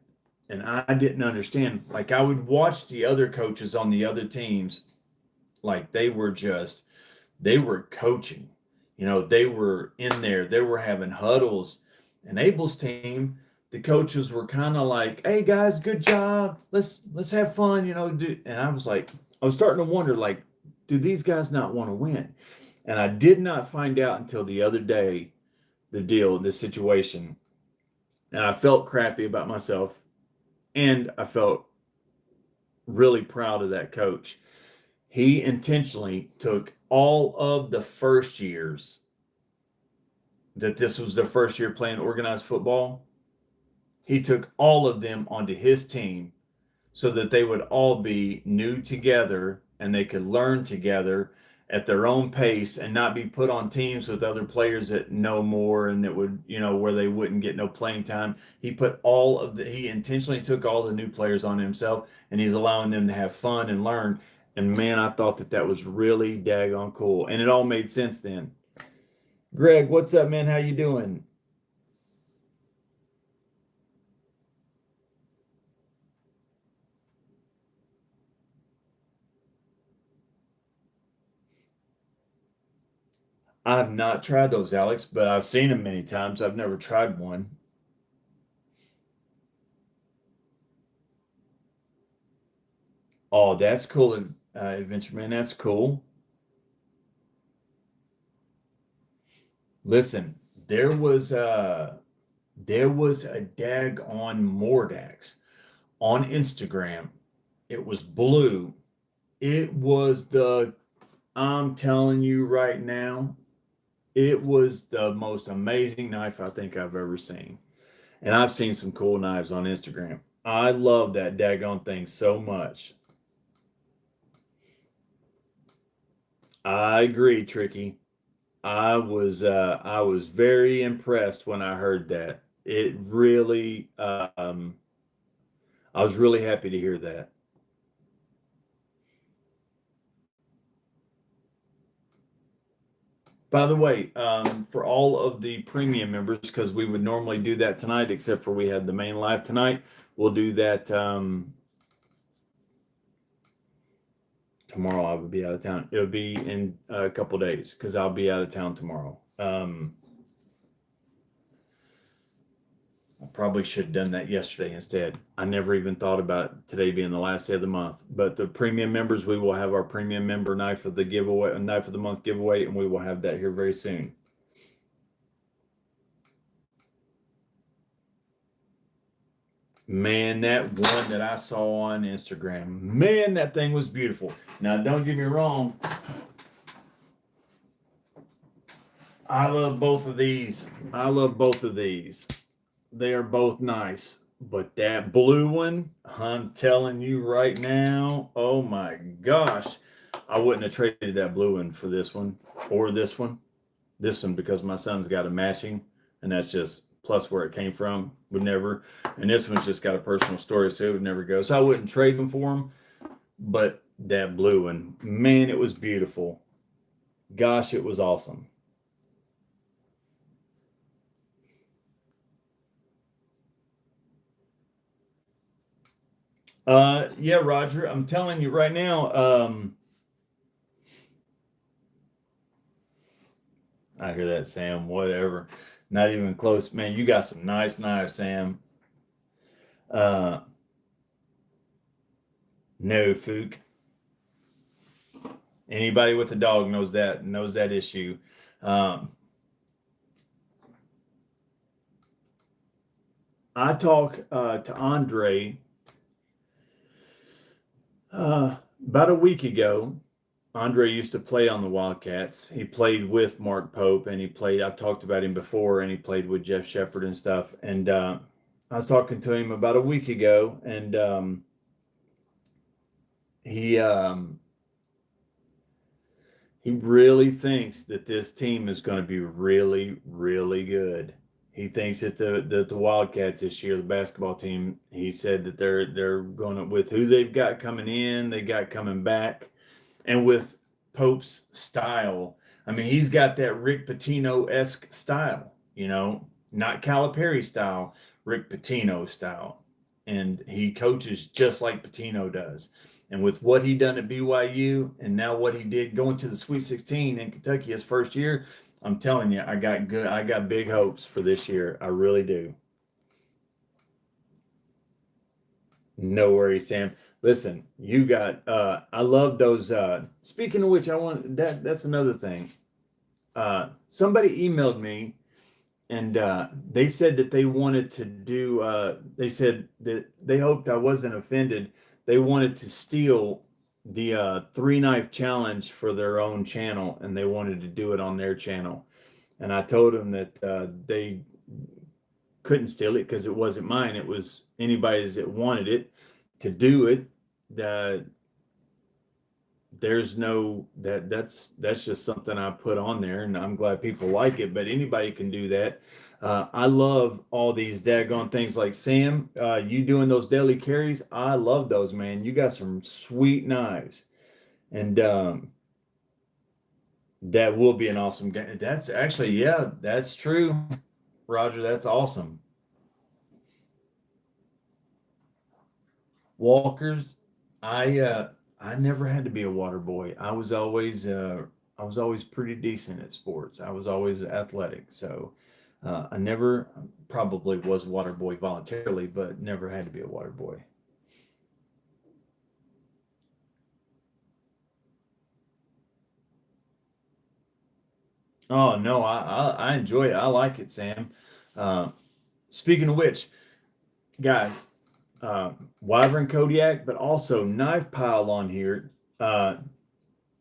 And I didn't understand. Like, I would watch the other coaches on the other teams, like they were coaching. They were in there, they were having huddles. And Abel's team, the coaches were kind of like, "Hey guys, good job. Let's have fun, And I was starting to wonder, like, do these guys not want to win? And I did not find out until the other day the situation. And I felt crappy about myself. And I felt really proud of that coach. He intentionally took all of the first years that this was their first year playing organized football. He took all of them onto his team so that they would all be new together and they could learn together at their own pace and not be put on teams with other players that know more and that would, where they wouldn't get no playing time. He intentionally took all the new players on himself, and he's allowing them to have fun and learn. And man, I thought that was really daggone cool. And it all made sense then. Greg, what's up, man? How you doing? I've not tried those, Alex, but I've seen them many times. I've never tried one. Oh, that's cool, Adventure Man. That's cool. Listen, there was a dag on Mordax on Instagram. It was blue. It was I'm telling you right now, it was the most amazing knife I think I've ever seen. And I've seen some cool knives on Instagram. I love that daggone thing so much. I agree, Tricky. I was very impressed when I heard that. It really I was really happy to hear that. By the way, for all of the premium members, because we would normally do that tonight, except for we had the main live tonight, we'll do that tomorrow. I will be out of town. It'll be in a couple days because I'll be out of town tomorrow. I probably should have done that yesterday instead. I never even thought about today being the last day of the month. But the premium members, we will have our premium member knife of the giveaway, knife of the month giveaway, and we will have that here very soon. Man, that one that I saw on Instagram, man, that thing was beautiful. Now, don't get me wrong. I love both of these. They are both nice. But that blue one, I'm telling you right now, oh my gosh, I wouldn't have traded that blue one for this one or this one. This one, because my son's got a matching, and that's just plus where it came from, would never. And this one's just got a personal story, so it would never go. So I wouldn't trade them for them. But that blue one, man, it was beautiful. Gosh, it was awesome. Yeah, Roger, I'm telling you right now, I hear that, Sam, whatever. Not even close. Man, you got some nice knives, Sam. No, Fook. Anybody with a dog knows that issue. I talked to Andre about a week ago. Andre used to play on the Wildcats. He played with Mark Pope, and I've talked about him before, and he played with Jeff Shepard and stuff. And I was talking to him about a week ago, and he He really thinks that this team is going to be really, really good. He thinks that the Wildcats this year, the basketball team, he said that they're going to, with who they've got coming in, they got coming back, and with Pope's style. I mean, he's got that Rick Pitino-esque style, not Calipari style, Rick Pitino style. And he coaches just like Pitino does. And with what he done at BYU and now what he did going to the Sweet 16 in Kentucky his first year, I'm telling you, I got big hopes for this year. I really do. No worries, Sam. Listen, you got I love those speaking of which, that's another thing. Somebody emailed me and they said that they wanted to do they said that they hoped I wasn't offended. They wanted to steal the 3-knife challenge for their own channel, and they wanted to do it on their channel. And I told them that they couldn't steal it because it wasn't mine. It was anybody's that wanted it to do it. There's no that's just something I put on there, and I'm glad people like it, but anybody can do that. I love all these daggone things like Sam, you doing those daily carries. I love those, man. You got some sweet knives, and that will be an awesome game. That's actually, yeah, that's true, Roger. That's awesome. Walkers, I never had to be a water boy. I was always pretty decent at sports. I was always athletic. So I never probably was a water boy voluntarily, but never had to be a water boy. Oh no, I enjoy it. I like it, Sam. Uh, Speaking of which, guys, Wyvern Kodiak, but also Knife Pile on here.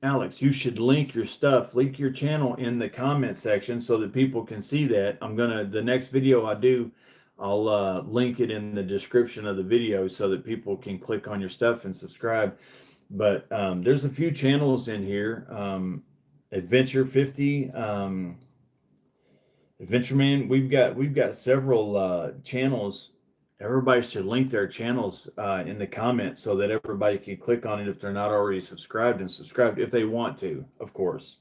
Alex, you should link your stuff, link your channel in the comment section so that people can see that. The next video I do, I'll link it in the description of the video so that people can click on your stuff and subscribe. But there's a few channels in here. Adventure 50, Adventure Man. We've got several channels. Everybody should link their channels in the comments so that everybody can click on it if they're not already subscribed, and subscribe if they want to, of course.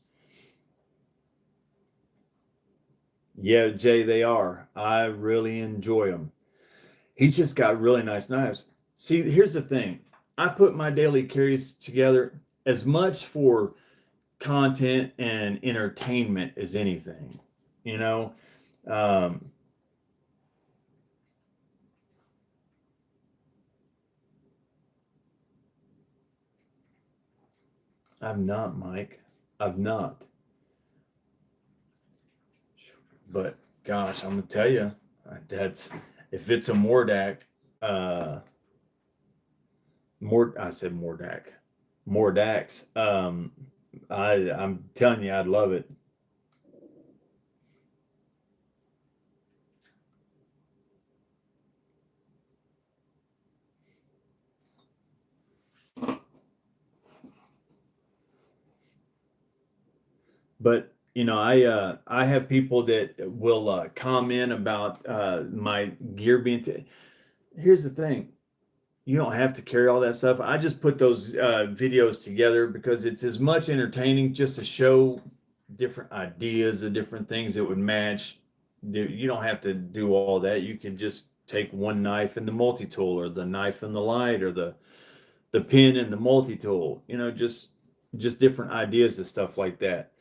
Yeah, Jay, they are. I really enjoy them. He's just got really nice knives. See, here's the thing. I put my daily carries together as much for content and entertainment as anything, you know. I've not, Mike. I've not. But gosh, I'm gonna tell you, that's if it's a Mordak, I said Mordak, Mordax. I'm telling you, I'd love it. But I have people that will comment about my gear being. Here's the thing: you don't have to carry all that stuff. I just put those videos together because it's as much entertaining just to show different ideas of different things that would match. You don't have to do all that. You can just take one knife and the multi-tool, or the knife and the light, or the pin and the multi-tool. Just different ideas of stuff like that.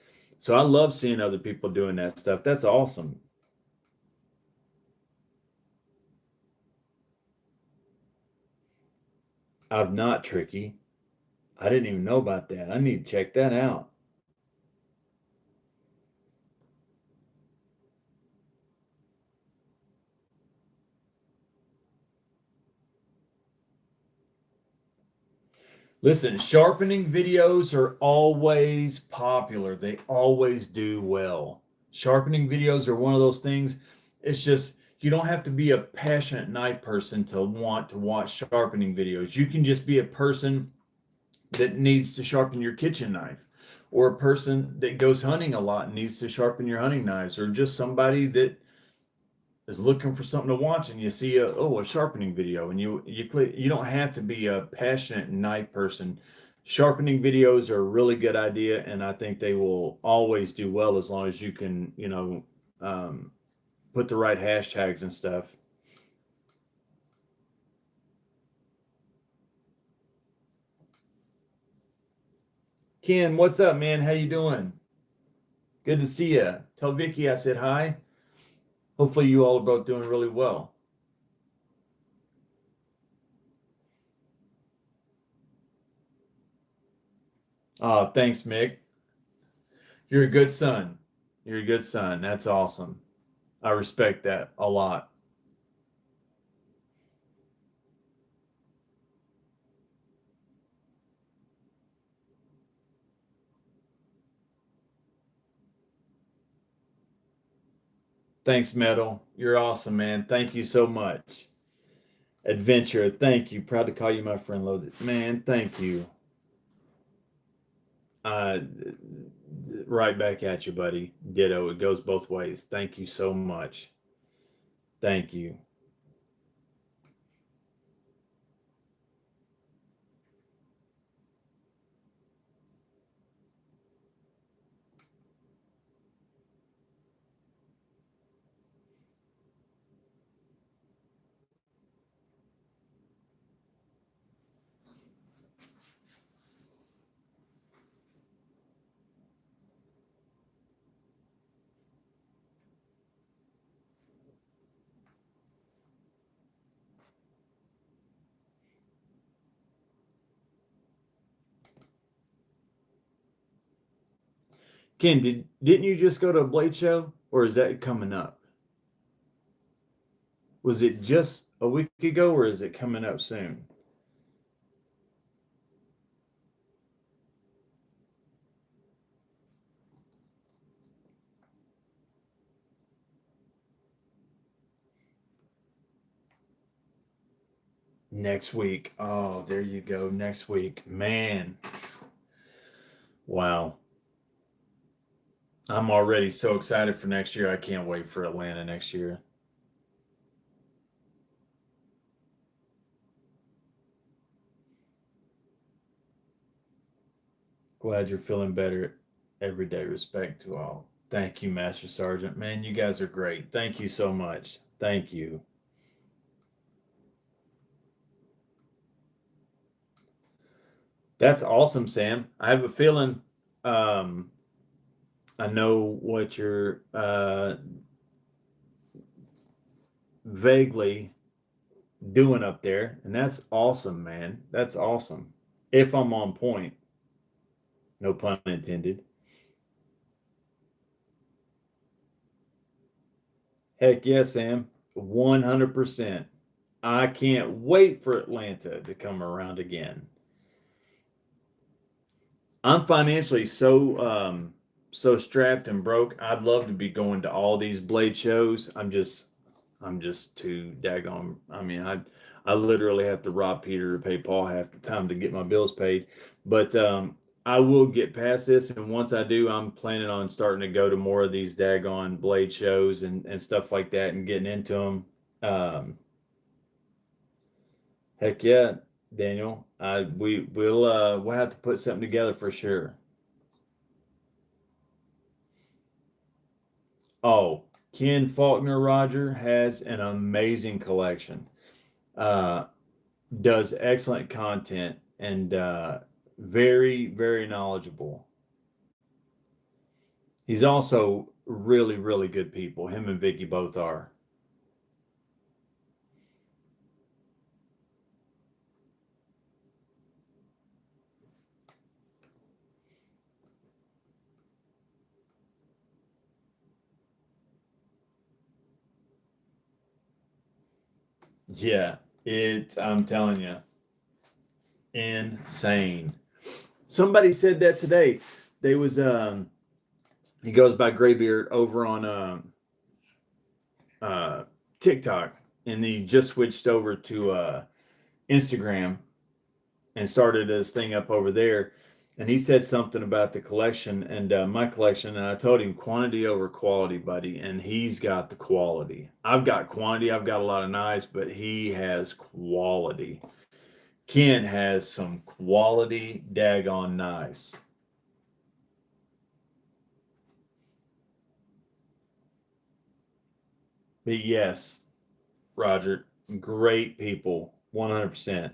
So I love seeing other people doing that stuff. That's awesome. I'm not tricky. I didn't even know about that. I need to check that out. Listen, sharpening videos are always popular. They always do well. Sharpening videos are one of those things. It's just, you don't have to be a passionate knife person to want to watch sharpening videos. You can just be a person that needs to sharpen your kitchen knife. or a person that goes hunting a lot and needs to sharpen your hunting knives, or just somebody that is looking for something to watch and you see a sharpening video, and you click. You don't have to be a passionate knife person. Sharpening videos are a really good idea, and I think they will always do well as long as you can, put the right hashtags and stuff. Ken, what's up, man? How you doing? Good to see you. Tell Vicky I said hi. Hopefully you all are both doing really well. Thanks, Mick. You're a good son. You're a good son. That's awesome. I respect that a lot. Thanks, Metal. You're awesome, man. Thank you so much. Adventure, thank you. Proud to call you my friend, Loaded. Man, thank you. Uh, right back at you, buddy. Ditto. It goes both ways. Thank you so much. Thank you. Ken, didn't you just go to a blade show, or is that coming up? Was it just a week ago, or is it coming up soon? Next week. Oh, there you go. Next week. Man. Wow. I'm already so excited for next year. I can't wait for Atlanta next year. Glad you're feeling better every day. Respect to all. Thank you, Master Sergeant. Man, you guys are great. Thank you so much. Thank you. That's awesome, Sam. I have a feeling I know what you're vaguely doing up there, and that's awesome, man. That's awesome. If I'm on point, no pun intended. Heck yes, Sam. 100%. I can't wait for Atlanta to come around again. I'm financially so strapped and broke. I'd love to be going to all these blade shows. I'm just too daggone. I mean, I literally have to rob Peter to pay Paul half the time to get my bills paid. But I will get past this, and once I do, I'm planning on starting to go to more of these daggone blade shows and stuff like that, and getting into them. Heck yeah, Daniel. We'll have to put something together for sure. Oh, Ken Faulkner Roger has an amazing collection. Uh, does excellent content, and very, very knowledgeable. He's also really, really good people. Him and Vicky both are. Yeah, I'm telling you, insane. Somebody said that today. They was he goes by Graybeard over on TikTok, and he just switched over to Instagram and started his thing up over there. And he said something about the collection and my collection, and I told him quantity over quality, buddy. And he's got the quality. I've got quantity. I've got a lot of knives, but he has quality. Ken has some quality daggone knives. But yes, Roger, great people, 100%.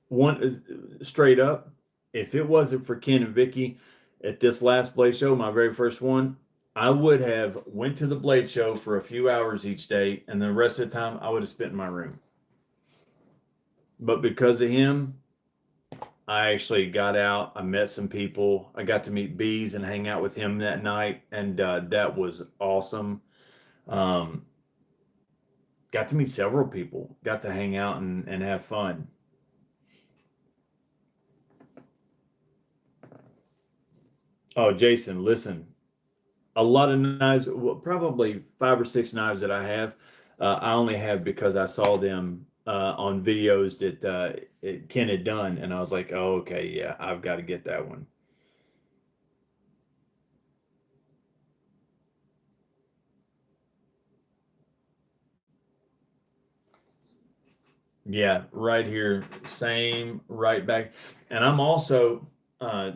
One is straight up. If it wasn't for Ken and Vicky at this last Blade Show, my very first one, I would have went to the Blade Show for a few hours each day, and the rest of the time I would have spent in my room. But because of him, I actually got out. I met some people. I got to meet Bees and hang out with him that night, and that was awesome. Um, got to meet several people. Got to hang out and have fun. Oh, Jason, listen. A lot of knives, well, probably 5 or 6 knives that I have, I only have because I saw them on videos that Ken had done, and I was like, oh, okay, yeah, I've got to get that one. Yeah, right here, same, right back. And I'm also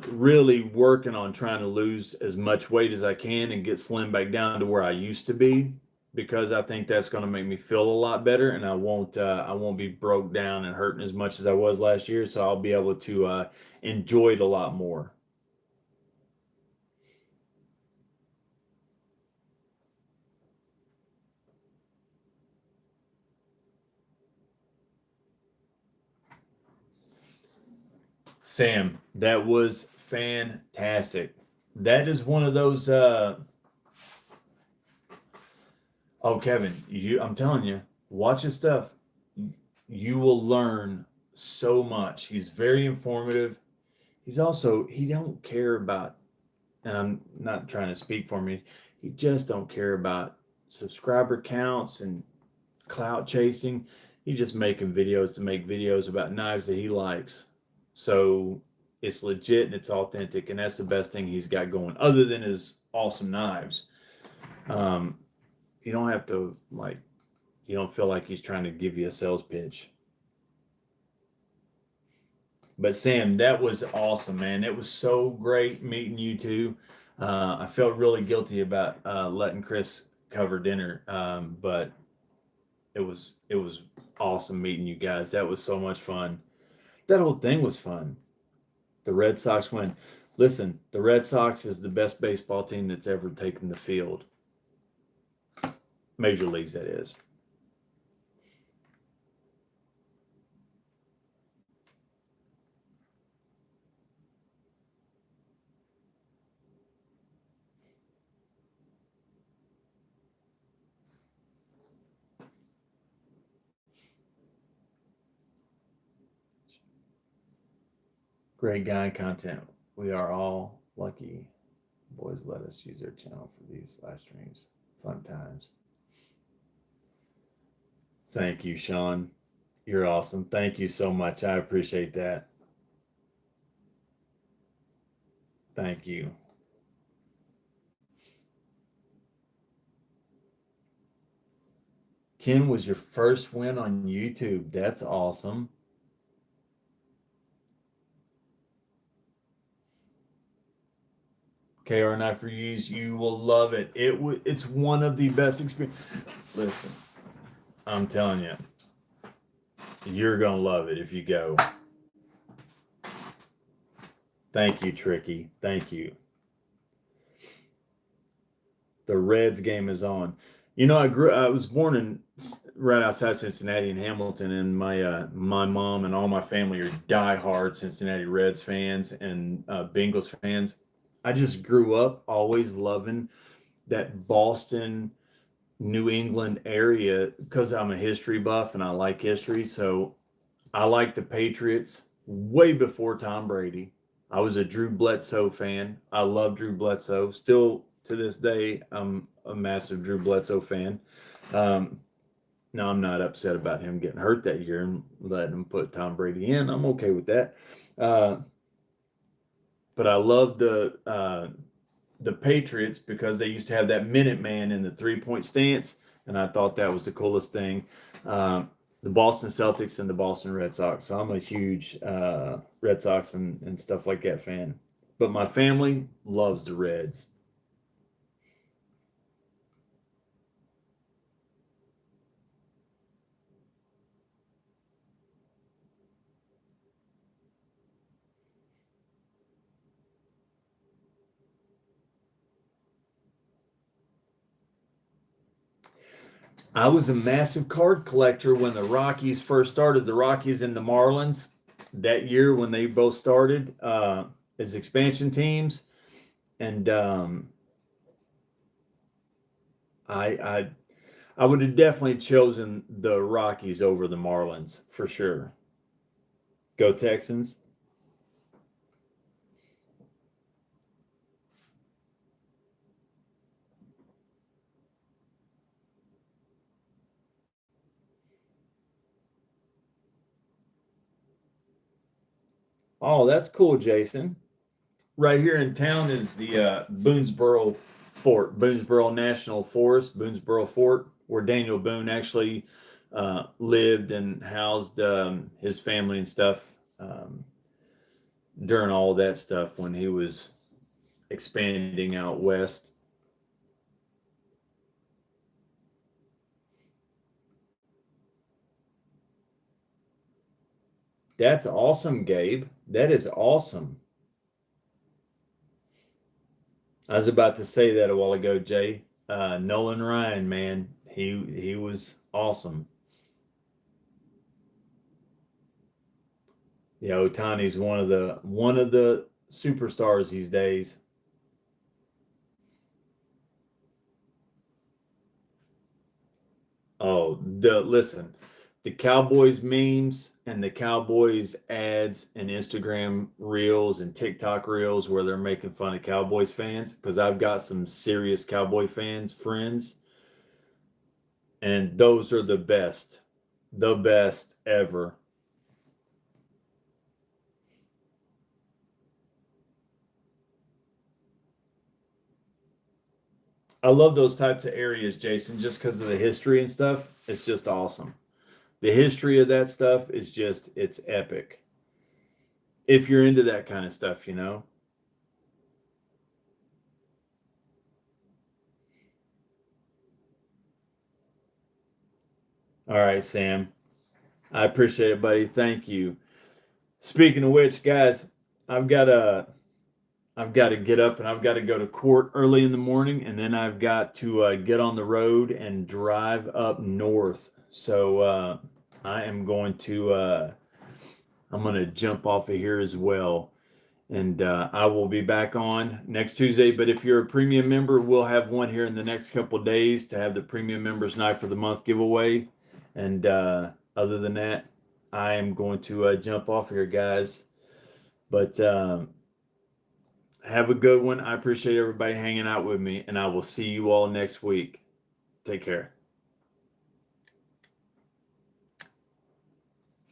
really working on trying to lose as much weight as I can and get slim back down to where I used to be, because I think that's going to make me feel a lot better, and I won't be broke down and hurting as much as I was last year, so I'll be able to enjoy it a lot more. Sam, that was fantastic. That is one of those oh, Kevin, I'm telling you, watch his stuff. You will learn so much. He's very informative. He don't care about, and I'm not trying to speak for me. He just don't care about subscriber counts and clout chasing. He's just making videos to make videos about knives that he likes. So it's legit and it's authentic, and that's the best thing he's got going, other than his awesome knives. Um, you don't have to like, you don't feel like he's trying to give you a sales pitch. But Sam, that was awesome, man. It was so great meeting you two. I felt really guilty about letting Chris cover dinner, but it was awesome meeting you guys. That was so much fun. That whole thing was fun. The Red Sox win. Listen, the Red Sox is the best baseball team that's ever taken the field. Major leagues, that is. Great guy content. We are all lucky. Boys let us use their channel for these live streams. Fun times. Thank you, Sean. You're awesome. Thank you so much. I appreciate that. Thank you. Ken was your first win on YouTube. That's awesome. KR Knife Reviews, you will love it. It's one of the best experience. Listen, I'm telling you, you're gonna love it if you go. Thank you, Tricky. Thank you. The Reds game is on. You know, I was born in right outside Cincinnati in Hamilton, and my mom and all my family are diehard Cincinnati Reds fans and Bengals fans. I just grew up always loving that Boston, New England area because I'm a history buff and I like history. So I like the Patriots way before Tom Brady. I was a Drew Bledsoe fan. I love Drew Bledsoe. Still to this day, I'm a massive Drew Bledsoe fan. Um, now, I'm not upset about him getting hurt that year and letting him put Tom Brady in. I'm okay with that. Uh, but I love the Patriots because they used to have that Minute Man in the 3-point stance, and I thought that was the coolest thing. The Boston Celtics and the Boston Red Sox. So I'm a huge Red Sox and stuff like that fan. But my family loves the Reds. I was a massive card collector when the Rockies first started. The Rockies and the Marlins that year when they both started as expansion teams, and I, I I would have definitely chosen the Rockies over the Marlins for sure. Go Texans! Oh, that's cool, Jason. Right here in town is the Boonesboro Fort, Boonesboro National Forest, Boonesboro Fort, where Daniel Boone actually lived and housed his family and stuff um, during all that stuff when he was expanding out west. That's awesome, Gabe. That is awesome. I was about to say that a while ago, Jay. Nolan Ryan, man, he was awesome. Yeah, Otani's one of the superstars these days. Oh, the Cowboys memes and the Cowboys ads and Instagram reels and TikTok reels where they're making fun of Cowboys fans because I've got some serious Cowboy fans friends, and those are the best ever. I love those types of areas, Jason, just because of the history and stuff. It's just awesome. The history of that stuff is just it's epic. If you're into that kind of stuff, you know. All right, Sam. I appreciate it, buddy. Thank you. Speaking of which, guys, I've got to I've got to get up and I've got to go to court early in the morning, and then I've got to get on the road and drive up north. So I am going to I'm going to jump off of here as well, and I will be back on next Tuesday. But if you're a premium member, we'll have one here in the next couple of days to have the premium members night for the month giveaway. And other than that, I am going to jump off here, guys. But have a good one. I appreciate everybody hanging out with me, and I will see you all next week. Take care.